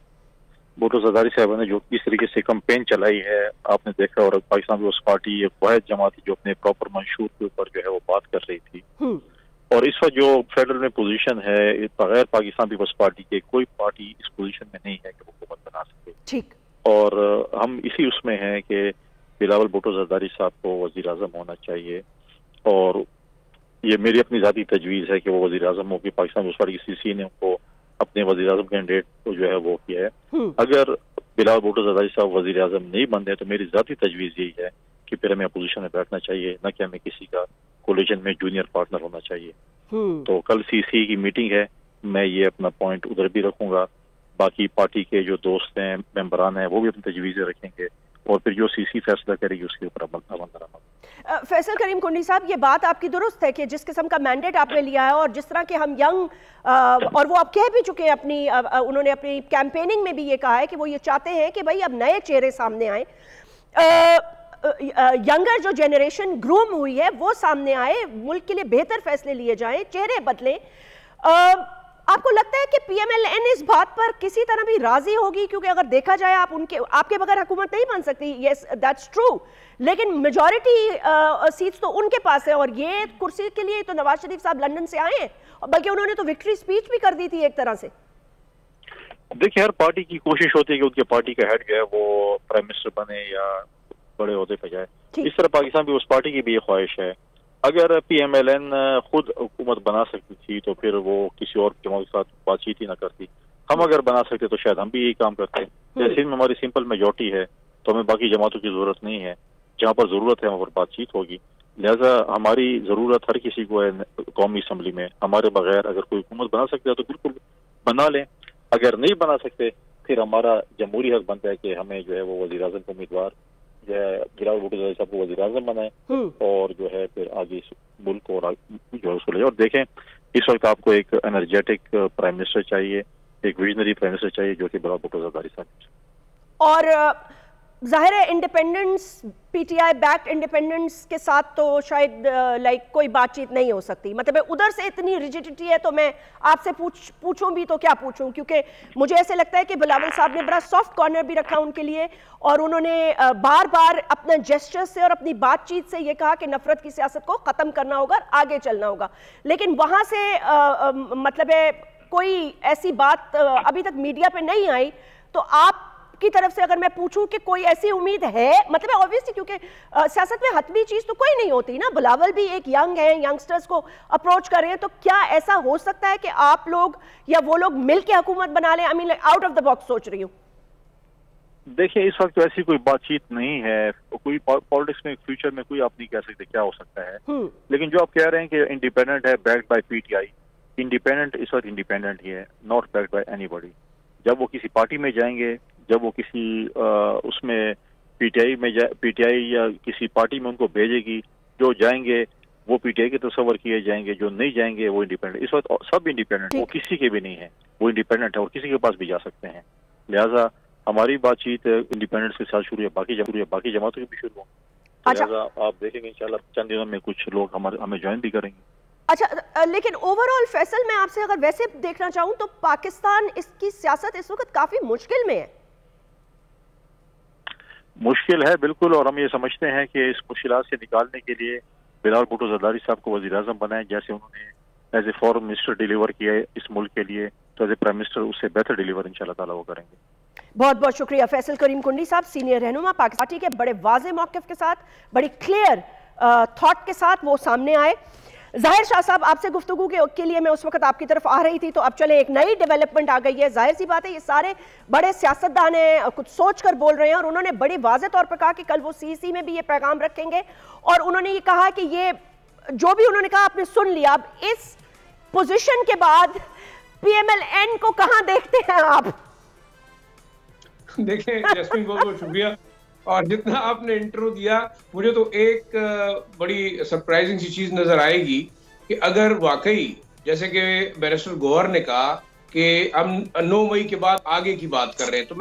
भुट्टो जरदारी साहब ने जो इस तरीके से कैंपेन चलाई है, आपने देखा। और पाकिस्तान पीपल्स पार्टी एक वाहिद जमात थी जो अपने प्रॉपर मंशूर के ऊपर जो है वो बात कर रही थी। और इस वक्त जो फेडरल में पोजीशन है, बगैर पाकिस्तान पीपल्स पार्टी के कोई पार्टी इस पोजीशन में नहीं है कि वो हुकूमत बना सके। ठीक। और हम इसी उसमें हैं कि बिलावल भुट्टो जरदारी साहब को वजीर आजम होना चाहिए, और ये मेरी अपनी जाती तजवीज़ है कि वो वजीर आजम हो। कि पाकिस्तान पीपल्स पार्टी की CC ने उनको अपने वजीर आजम कैंडिडेट को जो है वो किया है। अगर बिलावल भुट्टो जरदारी साहब वजीर आजम नहीं बनते तो मेरी जाती तजवीज़ यही है कि फिर हमें अपोजिशन में बैठना चाहिए, न कि हमें किसी का कोलिशन में जूनियर पार्टनर होना चाहिए। तो कल CC की मीटिंग है, मैं ये अपना पॉइंट उधर भी रखूंगा। बाकी पार्टी के जो दोस्त हैं, मेंबरान हैं, वो भी अपनी तजवीज़ें रखेंगे, और फिर जो CC फैसला करेगी उसके ऊपर अमल दरामद। फैसल करीम कुंडी साहब, ये बात आपकी दुरुस्त है कि जिस किस्म का मैंडेट आपने लिया है, और जिस तरह के हम यंग, और वो आप कह भी चुके हैं अपनी, उन्होंने अपनी कैंपेनिंग में भी ये कहा है कि वो ये चाहते हैं कि भाई अब नए चेहरे सामने आए, यंगर जो जनरेशन ग्रूम हुई है वो सामने आए, मुल्क के लिए बेहतर फैसले लिए जाएं, चेहरे बदलें। आपको लगता है कि PMLN इस बात पर किसी तरह भी राजी होगी? क्योंकि अगर देखा जाए, आपके बगैर हुकूमत नहीं बन सकती, यस दैट्स ट्रू, लेकिन मेजॉरिटी सीट्स तो उनके पास है, और ये कुर्सी के लिए तो नवाज शरीफ साहब लंदन से आए हैं, बल्कि उन्होंने तो विक्ट्री स्पीच भी कर दी थी एक तरह से। देखिए, हर पार्टी की कोशिश होती है कि उनके पार्टी का हेड जो है वो प्राइम मिनिस्टर बने या बड़े ओहदे पे जाए। इस तरह पाकिस्तान भी उस पार्टी की भी ये ख्वाहिश है। अगर PMLN खुद हुकूमत बना सकती थी तो फिर वो किसी और जमात के साथ बातचीत ही ना करती। हम अगर बना सकते तो शायद हम भी यही काम करते। जैसे में हमारी सिंपल मेजॉरिटी है तो हमें बाकी जमातों की जरूरत नहीं है, जहाँ पर जरूरत है वहाँ पर बातचीत होगी। लिहाजा हमारी जरूरत हर किसी को है कौमी असम्बली में। हमारे बगैर अगर कोई हुकूमत बना सकता है तो बिल्कुल बना लें, अगर नहीं बना सकते फिर हमारा जमहूरी हक बनता है कि हमें जो है वो वज़ीर आज़म को उम्मीदवार बिलावल भुट्टो जरदारी साहब को वज़ीर आज़म बनाए, और जो है फिर आगे मुल्क को जो है उसको ले। और देखें, इस वक्त आपको एक एनर्जेटिक प्राइम मिनिस्टर चाहिए, एक विजनरी प्राइम मिनिस्टर चाहिए, जो कि बिलावल भुट्टो जरदारी साहब। और जाहिर है इंडिपेंडेंस, PTI बैक्ड इंडिपेंडेंस के साथ तो शायद लाइक कोई बातचीत नहीं हो सकती। मतलब उधर से इतनी रिजिडिटी है, तो मैं आपसे पूछूं भी तो क्या पूछूं, क्योंकि मुझे ऐसे लगता है कि बिलावल साहब ने बड़ा सॉफ्ट कॉर्नर भी रखा उनके लिए, और उन्होंने बार बार अपने जेस्चर से और अपनी बातचीत से ये कहा कि नफरत की सियासत को ख़त्म करना होगा, आगे चलना होगा। लेकिन वहाँ से मतलब है कोई ऐसी बात अभी तक मीडिया पे नहीं आई। तो आप की तरफ से अगर मैं पूछूं कि कोई ऐसी उम्मीद है, मतलब ऑब्वियसली क्योंकि सियासत में हतमी चीज तो कोई नहीं होती ना। बिलावल भी एक यंग है, यंगस्टर्स को अप्रोच कर रहे हैं, तो क्या ऐसा हो सकता है कि आप लोग या वो लोग मिलकर हुकूमत बना लें? I mean out of the box सोच रही हूँ। देखिए, इस वक्त ऐसी कोई बातचीत नहीं है। कोई पॉलिटिक्स में फ्यूचर में कोई आप नहीं कह सकते क्या हो सकता है, लेकिन जो आप कह रहे हैं कि इंडिपेंडेंट है, बैक्ड बाय PTI, इंडिपेंडेंट इस वक्त इंडिपेंडेंट ही है, नॉट बैक्ड बाय एनीबॉडी। जब वो किसी पार्टी में जाएंगे, जब वो किसी उसमें PTI या किसी पार्टी में उनको भेजेगी, जो जाएंगे वो पीटीआई के तस्वर किए जाएंगे, जो नहीं जाएंगे वो इंडिपेंडेंट। इस वक्त सब इंडिपेंडेंट, वो किसी के भी नहीं है, वो इंडिपेंडेंट है और किसी के पास भी जा सकते हैं। लिहाजा हमारी बातचीत इंडिपेंडेंट्स के साथ शुरू है, बाकी जमातों की भी शुरू हो। लिहाजा आप देखेंगे इंशाल्लाह चंद दिनों में कुछ लोग हमें ज्वाइन भी करेंगे। अच्छा, लेकिन ओवरऑल फैसल मैं आपसे अगर वैसे देखना चाहूं तो पाकिस्तान इसकी सियासत इस वक्त काफी मुश्किल में है। मुश्किल है बिल्कुल, और हम ये समझते हैं कि इस मुश्किलात से निकालने के लिए बिलावल भुट्टो जरदारी साहब को वज़ीर आज़म बनाए। जैसे उन्होंने as a foreign minister deliver किया है इस मुल्क के लिए, तो एज ए प्राइम मिनिस्टर उससे बेहतर डिलीवर इंशाल्लाह ताला वो करेंगे। बहुत बहुत शुक्रिया फैसल करीम कुंडी साहब, सीनियर रहनुमा पाकिस्तान पार्टी के बड़े वाज़े मौक़िफ़ के साथ, बड़ी क्लियर थॉट के साथ वो सामने आए। ज़ाहिर शाह साहब, आपसे गुफ्तगू के लिए मैं उस वक्त आपकी तरफ आ रही थी, तो अब चले एक नई डेवलपमेंट आ गई है। जाहिर सी बात है ये सारे बड़े सियासतदान हैं, कुछ सोच कर बोल रहे हैं, और उन्होंने बड़ी वाज़े तौर पर कहा कि कल वो सीसी में भी ये पैगाम रखेंगे, और उन्होंने ये कहा कि ये जो भी उन्होंने कहा आपने सुन लिया। अब इस पोजीशन के बाद PMLN को कहां देखते हैं आप? देखें जैस्मीन, बहुत बहुत शुक्रिया, और जितना आपने इंट्रो दिया मुझे तो एक बड़ी सरप्राइजिंग सी चीज नजर आएगी कि अगर वाकई जैसे कि बैरिस्टर गौहर ने कहा कि हम 9 मई के बाद आगे की बात कर रहे हैं, तो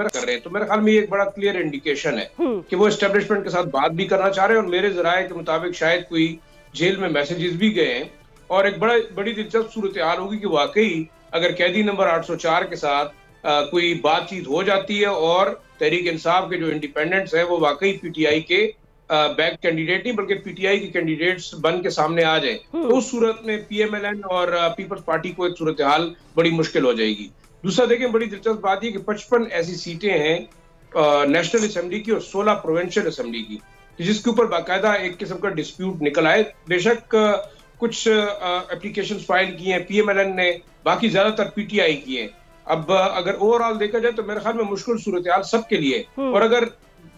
मेरे ख्याल में ये एक बड़ा क्लियर इंडिकेशन है कि वो एस्टेब्लिशमेंट के साथ बात भी करना चाह रहे हैं, और मेरे जराये के मुताबिक शायद कोई जेल में मैसेजेस भी गए हैं। और एक बड़ी दिलचस्प सूरत हाल होगी कि वाकई अगर कैदी नंबर 804 के साथ कोई बातचीत हो जाती है और तहरीक इंसाफ के जो इंडिपेंडेंट्स हैं वो वाकई पीटीआई के बैक कैंडिडेट नहीं बल्कि पीटीआई के कैंडिडेट्स बन के सामने आ जाए, तो उस सूरत में PMLN और पीपल्स पार्टी को एक सूरत हाल बड़ी मुश्किल हो जाएगी। दूसरा देखें, बड़ी दिलचस्प बात यह कि 55 ऐसी सीटें हैं नेशनल असेंबली की और 16 प्रोविंशियल असेंबली की, जिसके ऊपर बाकायदा एक किस्म का डिस्प्यूट निकल आए। बेशक कुछ एप्लीकेशन फाइल की हैं PMLN ने, बाकी ज्यादातर PTI की हैं। अब अगर ओवरऑल देखा जाए तो मेरे ख्याल में मुश्किल सूरत हाल सबके लिए, और अगर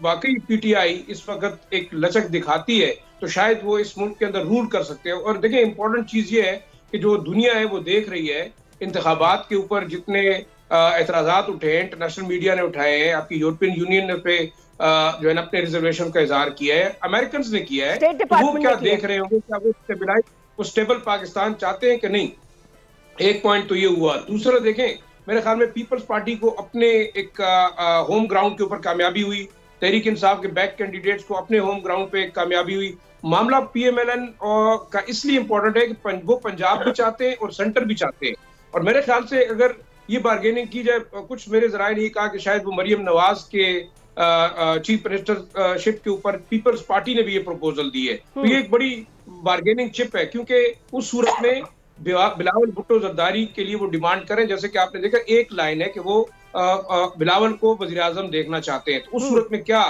वाकई PTI इस वक्त एक लचक दिखाती है तो शायद वो इस मुल्क के अंदर रूल कर सकते हैं। और देखिए इंपॉर्टेंट चीज ये है कि जो दुनिया है वो देख रही है इंतखाबात के ऊपर जितने एतराजात उठे हैं, इंटरनेशनल मीडिया ने उठाए हैं, आपकी यूरोपियन यूनियन ने पे जो है ना अपने रिजर्वेशन का इजहार किया है, अमेरिकन ने किया है, तो वो क्या देख रहे होंगे, क्या वो स्टेबल पाकिस्तान चाहते हैं कि नहीं। एक पॉइंट तो ये हुआ। दूसरा देखें, मेरे ख्याल में पीपल्स पार्टी को अपने एक होम ग्राउंड के ऊपर कामयाबी हुई, तहरीक इंसाफ के बैक कैंडिडेट्स को अपने होम ग्राउंड पे कामयाबी हुई। मामला PMLN का इसलिए इंपॉर्टेंट है कि वो पंजाब भी चाहते हैं और सेंटर भी चाहते हैं, और मेरे ख्याल से अगर ये बार्गेनिंग की जाए, कुछ मेरे जराये ने कहा कि शायद वो मरियम नवाज के चीफ मिनिस्टरशिप के ऊपर पीपल्स पार्टी ने भी ये प्रपोजल दी है, तो ये एक बड़ी बार्गेनिंग चिप है, क्योंकि उस सूरत में बिलावल भुट्टो जरदारी के लिए वो डिमांड करें, जैसे कि आपने देखा एक लाइन है कि वो बिलावल को वजीर आजम देखना चाहते हैं, तो उस सूरत में क्या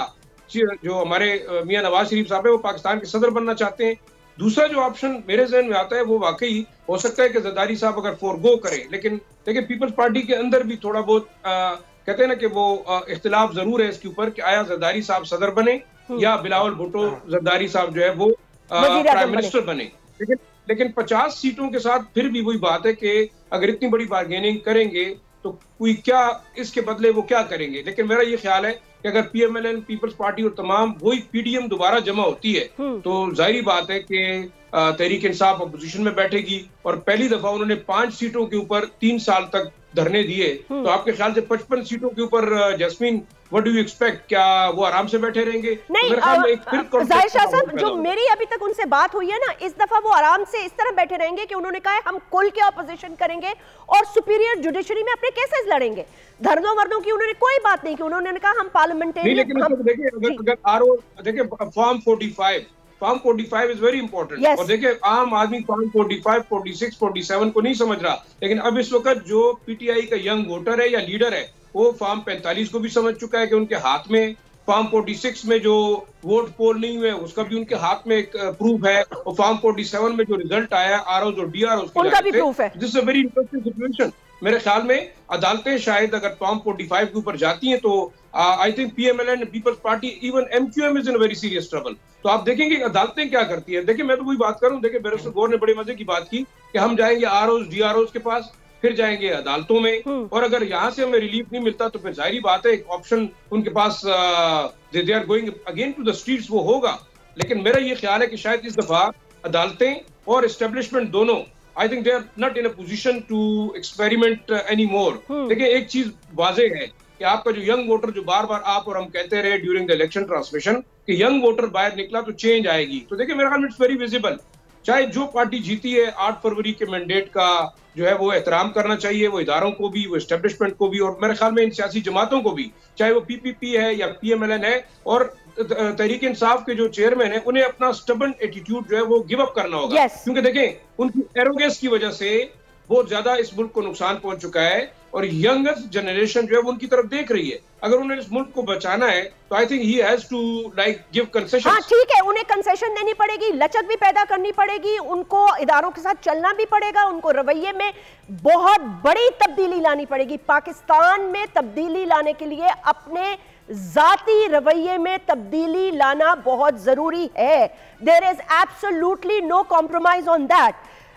जो हमारे मियां नवाज शरीफ साहब है वो पाकिस्तान के सदर बनना चाहते हैं। दूसरा जो ऑप्शन मेरे जहन में आता है वो वाकई हो सकता है कि जरदारी साहब अगर फोरगो करें, लेकिन देखिए पीपल्स पार्टी के अंदर भी थोड़ा बहुत कहते हैं ना कि वो इख्तिलाफ जरूर है इसके ऊपर कि आया जरदारी साहब सदर बने या बिलावल भुट्टो जरदारी साहब जो है वो प्राइम मिनिस्टर बने। लेकिन 50 सीटों के साथ फिर भी वही बात है कि अगर इतनी बड़ी बार्गेनिंग करेंगे तो कोई क्या इसके बदले वो क्या करेंगे। लेकिन मेरा ये ख्याल है कि अगर PMLN, पीपल्स पार्टी और तमाम वही PDM दोबारा जमा होती है तो जाहिर बात है कि तहरीक इंसाफ अपोजिशन में बैठेगी, और पहली दफा उन्होंने 5 सीटों के ऊपर 3 साल तक धरने दिए, तो आपके ख्याल से 55 सीटों के ऊपर jasmine what do you expect, क्या वो आराम से बैठे रहेंगे? नहीं, जाहिर शाह साहब, जो मेरी अभी तक उनसे बात हुई है ना, इस दफा वो आराम से इस तरह बैठे रहेंगे कि उन्होंने कहा है हम खुल के ऑपोजिशन करेंगे और सुपीरियर जुडिशरी में अपने केसेस लड़ेंगे। धरनों वर्दों की उन्होंने कोई बात नहीं की, उन्होंने कहा हम पार्लियामेंटेरियन। लेकिन देखिए अगर आरओ देखिए फॉर्म 45 इज वेरी इंपॉर्टेंट, और देखिए आम आदमी फॉर्म 45, 46, 47 को नहीं समझ रहा, लेकिन अब इस वक्त जो PTI का यंग वोटर है या लीडर है वो फॉर्म 45 को भी समझ चुका है कि उनके हाथ में फॉर्म 46 में जो वोट पोल नहीं हुए उसका भी उनके हाथ में एक प्रूफ है, और फॉर्म 47 में जो रिजल्ट आया ROs और DROs उनका भी प्रूफ है। This is a very interesting situation. मेरे ख्याल में अदालतें शायद अगर फॉर्म 45 के ऊपर जाती हैं तो I think PMLN, Peoples Party, even MQM is in very serious trouble. तो आप देखेंगे अदालतें क्या करती है। देखिए मैं तो वही बात करूं, देखिए बैरिस्टर गौहर ने बड़े मजे की बात की कि हम जाएंगे ROs DROs के पास, फिर जाएंगे अदालतों में, और अगर यहाँ से हमें रिलीफ नहीं मिलता तो फिर जाहिर बात है एक ऑप्शन उनके पास they are going again to the streets वो होगा। लेकिन मेरा ये ख्याल है कि शायद इस दफा अदालतें और एस्टेब्लिशमेंट दोनों, I think they are not in a position to experiment any more. देखिए एक चीज वाजे है कि आपका जो यंग वोटर, जो बार बार आप और हम कहते रहे ड्यूरिंग द इलेक्शन ट्रांसमिशन कि यंग वोटर बाहर निकला तो चेंज आएगी, तो देखिए मेरे ख्याल में इट्स वेरी विजिबल। चाहे जो पार्टी जीती है 8 फरवरी के मैंडेट का जो है वो एहतराम करना चाहिए, वो इदारों को भी, वो एस्टेब्लिशमेंट को भी, और मेरे ख्याल में इन सियासी जमातों को भी, चाहे वो पीपीपी है या पीएमएलएन है और तहरीक इंसाफ के जो चेयरमैन है, उन्हें अपना स्टबर्न एटीट्यूड जो है वो गिव अप करना होगा। क्योंकि देखें उनकी एरोगेंस की वजह से बहुत ज्यादा इस मुल्क को नुकसान पहुंच चुका है और यंगेस्ट जनरेशन जो है वो उनकी तरफ देख रही है। अगर उन्हें इस मुल्क को बचाना है तो I think he has to like give concession. हाँ ठीक है, उन्हें कंसेशन देनी पड़ेगी, लचक भी पैदा करनी पड़ेगी, उनको इदारों के साथ चलना भी पड़ेगा, उनको रवैये में बहुत बड़ी तब्दीली लानी पड़ेगी। पाकिस्तान में तब्दीली लाने के लिए अपने जाती रवैये में तब्दीली लाना बहुत जरूरी है। There is absolutely no compromise on that.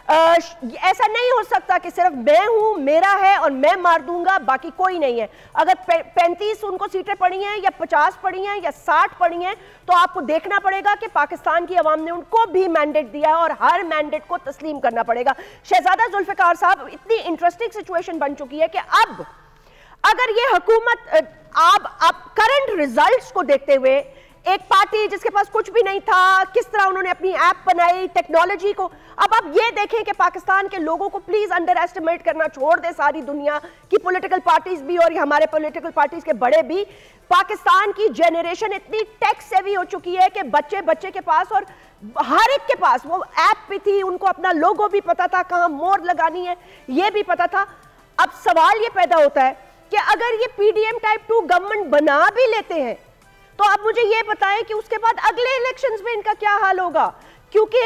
ऐसा नहीं हो सकता कि सिर्फ मैं हूं, मेरा है और मैं मार दूंगा, बाकी कोई नहीं है। अगर 35 उनको सीटें पड़ी हैं या 50 पड़ी हैं या 60 पड़ी हैं तो आपको देखना पड़ेगा कि पाकिस्तान की आवाम ने उनको भी मैंडेट दिया है और हर मैंडेट को तस्लीम करना पड़ेगा। शहजादा जुल्फिकार साहब, इतनी इंटरेस्टिंग सिचुएशन बन चुकी है कि अब अगर ये हुकूमत आप करंट रिजल्ट्स को देखते हुए, एक पार्टी जिसके पास कुछ भी नहीं था, किस तरह उन्होंने अपनी ऐप बनाई, टेक्नोलॉजी को, अब आप ये देखें कि पाकिस्तान के लोगों को प्लीज अंडर एस्टिमेट करना छोड़ दे सारी दुनिया की पॉलिटिकल पार्टीज भी और हमारे पॉलिटिकल पार्टीज के बड़े भी। पाकिस्तान की जनरेशन इतनी टेक सेवी हो चुकी है कि बच्चे के पास और हर एक के पास वो ऐप भी थी, उनको अपना लोगो भी पता था, कहां मोर लगानी है ये भी पता था। अब सवाल ये पैदा होता है कि अगर ये पीडीएम टाइप 2 गवर्नमेंट बना भी लेते हैं तो आप मुझे ये बताएं कि उसके बाद अगले इलेक्शंस में इनका क्या हाल होगा, क्योंकि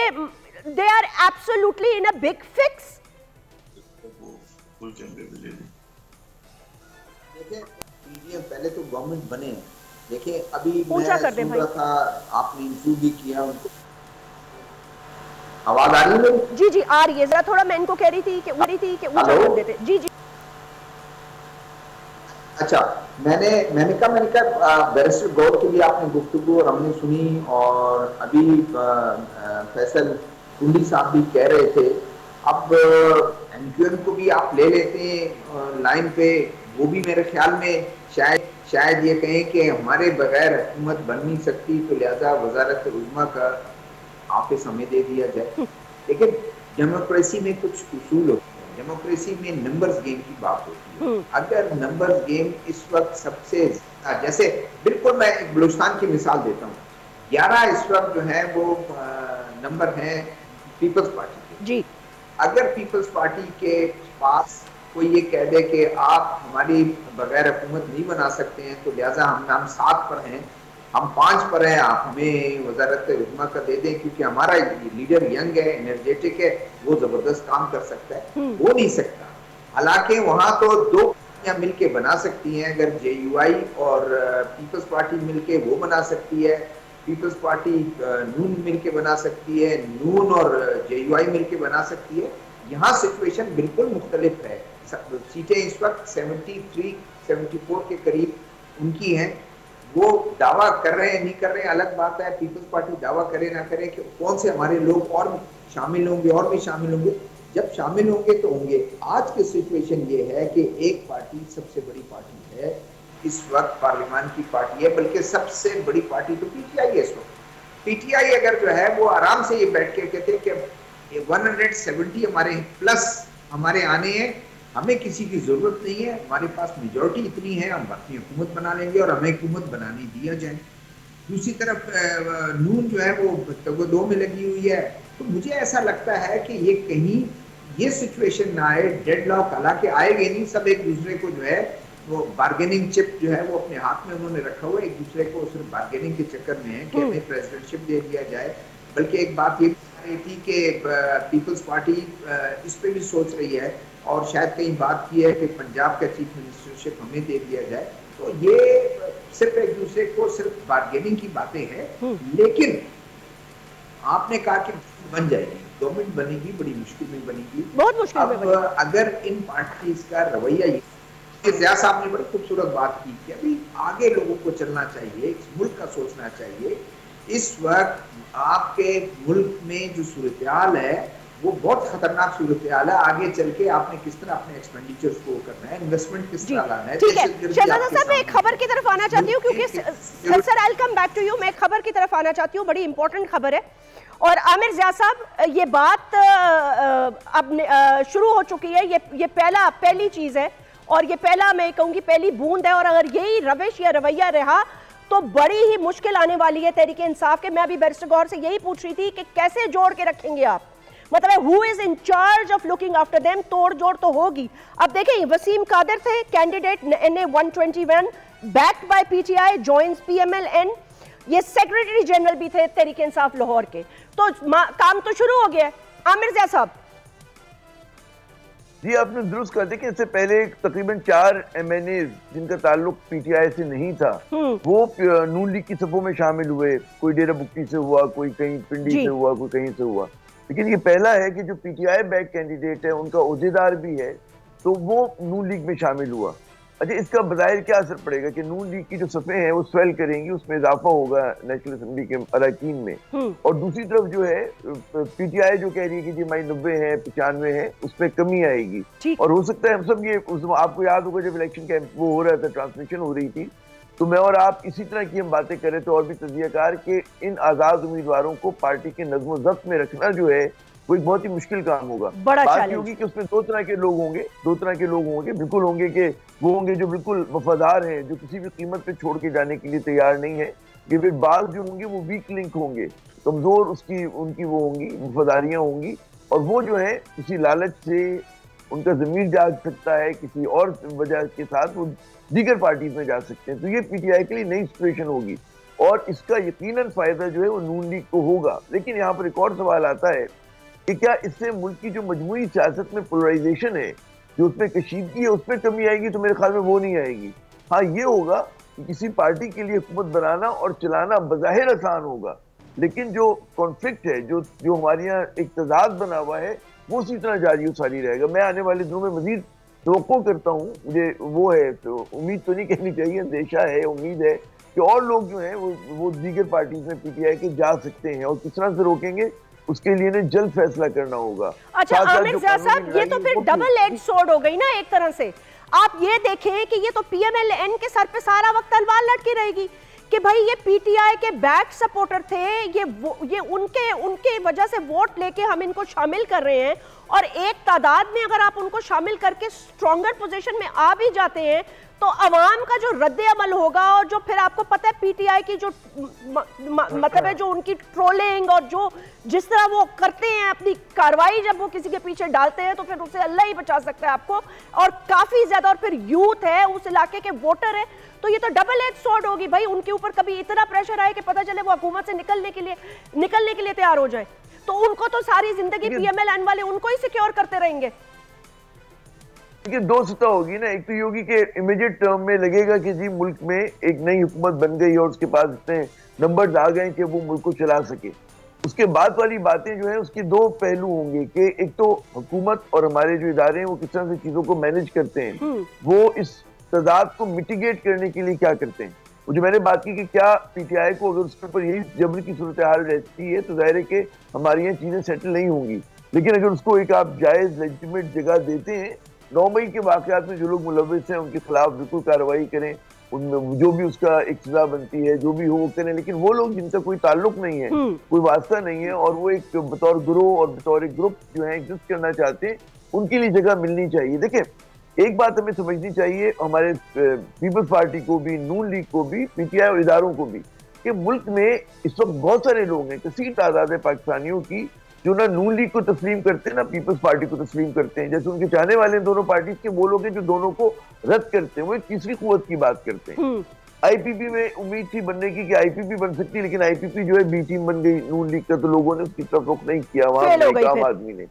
they are absolutely in a big fix. देखिए पीडीएम पहले तो गवर्नमेंट बने, देखिए अभी पूछा कर दे भाई, था आपने इंटरव्यू भी किया उनको, आवाज आ रही है? जी आ रही है, जरा थोड़ा मैं इनको कह रही थी कि ऊंचा कर देते। जी अच्छा, मैंने कहा बैरिस्टर गौर की भी आपने गुफ्तगू और हमने सुनी, और अभी फैसल कुंडी साहब भी कह रहे थे, अब एमक्यूएम को भी आप ले लेते हैं लाइन पे, वो भी मेरे ख्याल में शायद ये कहें कि हमारे बगैर हुकूमत बन नहीं सकती, तो लिहाजा वजारत उज़्मा का ऑफिस हमें दे दिया जाए। लेकिन डेमोक्रेसी में कुछ उसूल होते हैं, डेमोक्रेसी में नंबर्स गेम की बात होती है। अगर नंबर्स गेम इस वक्त सबसे, जैसे बिल्कुल मैं एक बलूचिस्तान की मिसाल देता हूँ, 11 इस वक्त जो है वो नंबर है पीपल्स पार्टी के। जी अगर पीपल्स पार्टी के पास कोई ये कह दे कि आप हमारी बगैर हुकूमत नहीं बना सकते हैं, तो लिहाजा हम 7 पर हैं, हम 5 पर हैं, आप हमें वजारत उज़्मा का दे दें क्योंकि हमारा लीडर यंग है, एनर्जेटिक है, वो जबरदस्त काम कर सकता है। वो नहीं सकता। हालांकि वहां तो 2 पार्टियां मिलके बना सकती हैं, अगर जेयूआई और पीपल्स पार्टी मिलके वो बना सकती है, पीपल्स पार्टी नून मिलके बना सकती है, नून और जेयूआई मिलके बना सकती है। यहाँ सिचुएशन बिल्कुल मुख्तलिफ है। सीटें इस वक्त 73-74 के करीब उनकी हैं। वो दावा कर रहे हैं नहीं कर रहे हैं अलग बात है, पीपल्स पार्टी दावा करे ना करे कि कौन से हमारे लोग और शामिल होंगे और भी शामिल होंगे, जब शामिल होंगे तो होंगे। आज की सिचुएशन ये है कि एक पार्टी सबसे बड़ी पार्टी है इस वक्त, पार्लियामान की पार्टी है, बल्कि सबसे बड़ी पार्टी तो पीटीआई है इस वक्त। पीटीआई अगर जो है वो आराम से ये बैठ के कहते कि 170 हमारे प्लस हमारे आने हैं, हमें किसी की जरूरत नहीं है, हमारे पास मेजोरिटी इतनी है, हम अपनी हुकूमत बना लेंगे और हमें हुकूमत बनाने दिया जाए। दूसरी तरफ नून जो है वो 2 में लगी हुई है। तो मुझे ऐसा लगता है कि ये कहीं ये सिचुएशन ना आए, डेडलॉक, हालांकि आएगी नहीं, सब एक दूसरे को जो है वो बार्गेनिंग चिप जो है वो अपने हाथ में उन्होंने रखा हुआ है, एक दूसरे को सिर्फ बार्गेनिंग के चक्कर में है कि हमें प्रेसिडेंटशिप दे दिया जाए। बल्कि एक बात ये रही थी कि पीपल्स पार्टी इस पे भी सोच रही है और शायद कहीं बात की है कि पंजाब का चीफ मिनिस्टरशिप हमें दे दिया जाए। तो ये सिर्फ एक दूसरे को सिर्फ बार्गेनिंग की बातें हैं। लेकिन आपने कहा कि बन जाएगी, गवर्नमेंट बनेगी, बड़ी मुश्किल में बनेगी, बहुत मुश्किल में बनेगी। अगर इन पार्टीज का रवैया, ज़िया साहब ने बड़ी खूबसूरत बात की कि अभी आगे लोगों को चलना चाहिए, इस मुल्क का सोचना चाहिए। इस वक्त आपके मुल्क में जो सूरत-ए-हाल है वो बहुत खतरनाक सूरत-ए-हाल है। आगे चल के आपने किस तरह अपने एक्सपेंडिचर्स को करना है, इन्वेस्टमेंट किस तरह लाना है। ठीक है शहजादा साहब, मैं एक खबर की तरफ आना चाहती हूँ क्योंकि sir I will come back to you. मैं एक खबर की तरफ आना चाहती हूँ, बड़ी इंपॉर्टेंट खबर है। और आमिर ज़ियाद साहब, ये बात अब शुरू हो चुकी है, ये पहली चीज़ है और ये पहला, मैं कहूँगी पहली बूंद है। और अगर यही रविश या रवैया रहा तो बड़ी ही मुश्किल आने वाली है तहरीक इंसाफ के। मैं अभी बैरिस्टर गौहर से यही पूछ रही थी कि कैसे जोड़ के रखेंगे आप, मतलब who is in charge of looking after them. तोड़ जोड़ तो होगी। अब देखें, वसीम कादिर थे candidate NA 121 backed by PTI, joins PMLN। ये सेक्रेटरी जनरल भी थे तहरीक इंसाफ लाहौर के। तो काम तो शुरू हो गया है। आमिर ज़िया साहब जी, आपने दुरुस्त कर दिया कि इससे पहले तकरीबन 4 MNAs जिनका ताल्लुक PTI से नहीं था वो नून लीग की सफों में शामिल हुए। कोई डेरा बुक्की से हुआ, कोई कहीं पिंडी से हुआ, कोई कहीं से हुआ। लेकिन ये पहला है कि जो PTI बैक कैंडिडेट है उनका ओहदेदार भी है तो वो नून लीग में शामिल हुआ। अच्छा, इसका बज़ाहिर क्या असर पड़ेगा कि नून लीग की जो सफ़े हैं वो स्वेल करेंगी, उसमें इजाफा होगा नेशनल असेंबली के अरकान में। और दूसरी तरफ जो है PTI जो कह रही है कि जी हमारी 90 है, 95 है, उस पर कमी आएगी। और हो सकता है हम सब ये आपको याद होगा जब इलेक्शन का वो हो रहा था, ट्रांसमिशन हो रही थी, तो मैं और आप इसी तरह की हम बातें करें तो और भी तजियाकार कि इन आज़ाद उम्मीदवारों को पार्टी के नज़्म ज़ब्त में रखना जो है वो एक बहुत ही मुश्किल काम होगा। बात ये होगी कि उसमें दो तरह के लोग होंगे, बिल्कुल होंगे कि वो होंगे जो बिल्कुल वफादार हैं, जो किसी भी कीमत पे छोड़ के जाने के लिए तैयार नहीं है। कि फिर बाज़ जो होंगे वो वीक लिंक होंगे, कमजोर उनकी वो होंगी, वफादारियां होंगी। और वो जो है किसी लालच से उनका ज़मीर जाग सकता है, किसी और वजह के साथ वो दीगर पार्टीज में जा सकते हैं। तो ये PTI के लिए नई सिचुएशन होगी और इसका यकीनन फायदा जो है वो नून लीग को होगा। लेकिन यहाँ पर एक और सवाल आता है कि क्या इससे मुल्क की जो मजमूई सियासत में पोलराइजेशन है, जो उसमें कशीदगी है, उसमें कमी आएगी? तो मेरे ख्याल में वो नहीं आएगी। हाँ, ये होगा कि किसी पार्टी के लिए हुकूमत बनाना और चलाना बज़ाहिर आसान होगा, लेकिन जो कॉन्फ्लिक्ट है, जो हमारे यहाँ एक तजाद बना हुआ है, वो उसी तरह जारी सारी रहेगा। मैं आने वाले दिनों में मजीद तवक्को करता हूँ, मुझे वो है, तो उम्मीद तो नहीं कहनी चाहिए, अंदेशा है, उम्मीद है कि और लोग जो हैं वो दीगर पार्टीज में PTI के जा सकते हैं। और किस तरह से रोकेंगे उसके लिए जल्द फैसला करना होगा। अच्छा आमिर ज़िया साहब, ये तो फिर डबल एज स्वॉर्ड हो गई ना एक तरह से। आप ये देखें कि ये तो PMLN के सर पे सारा वक्त तलवार लटकी रहेगी कि भाई ये PTI के बैक सपोर्टर थे, ये उनके वजह से वोट लेके हम इनको शामिल कर रहे हैं। और एक तादाद में अगर आप उनको शामिल करके स्ट्रॉन्गर पोजीशन में आ भी जाते हैं तो अवाम का जो रद्द अमल होगा, और जो फिर आपको पता है PTI की जो मतलब है जो उनकी ट्रोलिंग और जो जिस तरह वो करते हैं अपनी कार्रवाई, जब वो किसी के पीछे डालते हैं तो फिर उसे अल्लाह ही बचा सकता है आपको। और काफी ज्यादा, और फिर यूथ है, उस इलाके के वोटर है, तो ये तो डबल एज स्वॉर्ड होगी भाई। उनके ऊपर कभी इतना प्रेशर आए कि पता चले वो हुकूमत से निकलने के लिए तैयार हो जाए, तो उनको तो सारी जिंदगी PMLN वाले उनको ही सिक्योर करते रहेंगे। देखिए, दो सतह होगी ना। एक तो ये होगी कि इमीडिएट टर्म में लगेगा कि जी मुल्क में एक नई हुकूमत बन गई और उसके पास इतने नंबर्स आ गए कि वो मुल्क को चला सके। उसके बाद वाली बातें जो है उसके दो पहलू होंगे कि एक तो हुकूमत और हमारे जो इदारे हैं वो किस तरह से चीजों को मैनेज करते हैं, वो इस तजाद को मिटिगेट करने के लिए क्या करते हैं। वो जो मैंने बात की कि क्या PTI को अगर उसके ऊपर यही जबर की सूरत हाल रहती है तो जाहिर है कि हमारी यहाँ चीजें सेटल नहीं होंगी। लेकिन अगर उसको एक आप जायज लेजिटिमेट जगह देते हैं, 9 मई के वाकयात में जो लोग मुलविस हैं उनके खिलाफ बिल्कुल कार्रवाई करें, उनमें जो भी उसका एक सजा बनती है जो भी हो वो करें। लेकिन वो लोग जिनका कोई ताल्लुक नहीं है, कोई वास्ता नहीं है, और वो एक बतौर गिरोह और बतौर एक ग्रुप जो है एग्जिस्ट करना चाहते हैं, उनके लिए जगह मिलनी चाहिए। देखिए, एक बात हमें समझनी चाहिए, हमारे पीपल्स पार्टी को भी, नून लीग को भी, PTI और इदारों को भी, कि मुल्क में इस वक्त बहुत सारे लोग हैं, कसीर तादाद है पाकिस्तानियों की, जो ना नून लीग को तस्लीम करते हैं ना पीपल्स पार्टी को तस्लीम करते हैं। जैसे उनके चाहने वाले दोनों पार्टी के वो लोग हैं जो दोनों को रद्द करते हैं, वो एक तीसरी कुव्वत की बात करते हैं। IPP में उम्मीद थी बनने की कि IPP बन सकती है, लेकिन IPP जो है B टीम बन गई नून लीग का, तो लोगों ने उसकी तरफ रुख नहीं किया, वहां आम आदमी ने।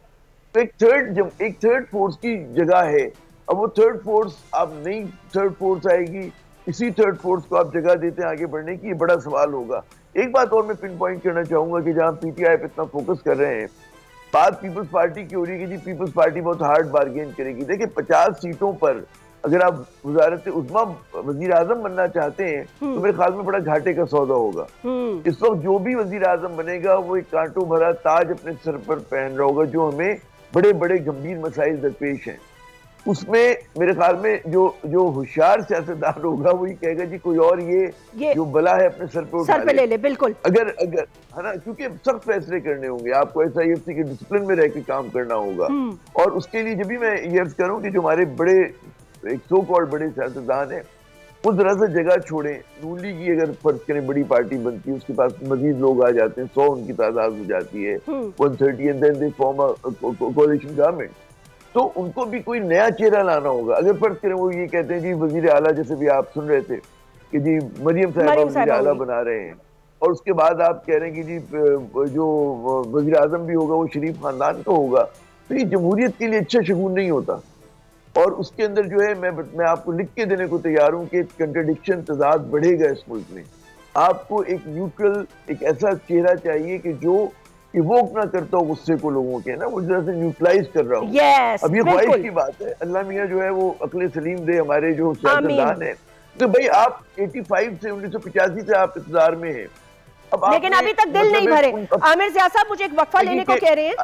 तो एक थर्ड फोर्स की जगह है। अब वो थर्ड फोर्स, आप नई थर्ड फोर्स आएगी, इसी थर्ड फोर्स को आप जगह देते हैं आगे बढ़ने की, ये बड़ा सवाल होगा। एक बात और मैं पिन पॉइंट करना चाहूंगा कि जहां PTI पे इतना फोकस कर रहे हैं, बात पीपल्स पार्टी की हो रही है कि जी पीपल्स पार्टी बहुत हार्ड बार्गेन करेगी। देखिए, 50 सीटों पर अगर आप वजारत उज़्मा वजीर आजम बनना चाहते हैं तो मेरे ख्याल में बड़ा घाटे का सौदा होगा। इस वक्त जो भी वजीर आजम बनेगा वो एक कांटों भरा ताज अपने सर पर पहन रहा होगा, जो हमें बड़े बड़े गंभीर मसाइल दरपेश हैं। उसमें मेरे ख्याल में जो होशियार सियासतदान होगा वही कहेगा जी कोई और ये जो बला है अपने सर पे ले ले। बिल्कुल, अगर है ना, क्योंकि सख्त फैसले करने होंगे, आपको SIFC के डिसिप्लिन में रह के काम करना होगा। और उसके लिए जब भी मैं ये अर्ज करूँ कि जो हमारे बड़े एक सो कॉल्ड बड़े सियासतदान है वो जरा सा जगह छोड़ें। नून लीग की अगर फर्ज करें बड़ी पार्टी बनती है, उसके पास मजीद लोग आ जाते हैं, 100 उनकी तादाद हो जाती है, 130 and then they form a coalition government, तो उनको भी कोई नया चेहरा लाना होगा। अगर फर्ज करें वो ये कहते हैं जी वजीर आला, जैसे भी आप सुन रहे थे कि जी मरियम साहिबा वजीर आला बना रहे हैं, और उसके बाद आप कह रहे हैं कि जी जो वजीर आजम भी होगा वो शरीफ खानदान का होगा, तो ये जमहूरियत के लिए अच्छा शगुन नहीं होता। और उसके अंदर जो है मैं आपको लिख के देने को तैयार हूँ कि कंट्रडिक्शन, तजाद बढ़ेगा इस मुल्क में। आपको एक न्यूट्रल, एक ऐसा चेहरा चाहिए कि जो इवोक ना करता हो गुस्से को लोगों के, ना वो जरा से न्यूट्रलाइज कर रहा हो। अब ये ख्वाहिश की बात है, अल्लाह मियाँ जो है वो अक्ल सलीम दे हमारे जो सियासतदान है। तो भाई आप 85 से 1985 से आप इक़्तिदार में हैं, लेकिन अभी तक दिल नहीं भरे। आमिर ज़िया साहब मुझे एक वक्फा लेने को कह रहे हैं।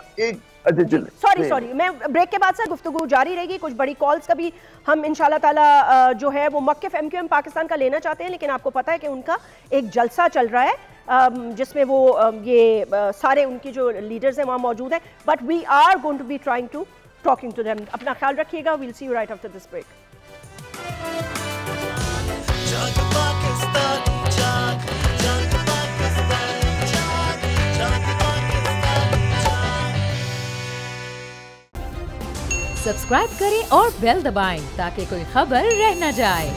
सॉरी, मैं ब्रेक के बाद सर गुफ्तगू जारी रहेगी। कुछ बड़ी कॉल्स का भी हम इंशाल्लाह ताला जो है वो मक्केफ MQM पाकिस्तान का लेना चाहते हैं, लेकिन आपको पता है कि उनका एक जलसा चल रहा है जिसमें वो ये सारे उनकी जो लीडर्स हैं वहाँ मौजूद हैं। But we are going to be trying to talking to them. अपना ख्याल रखिएगा। Will see you right after this break. Subscribe करें और बेल दबाएं ताकि कोई खबर रह न जाए।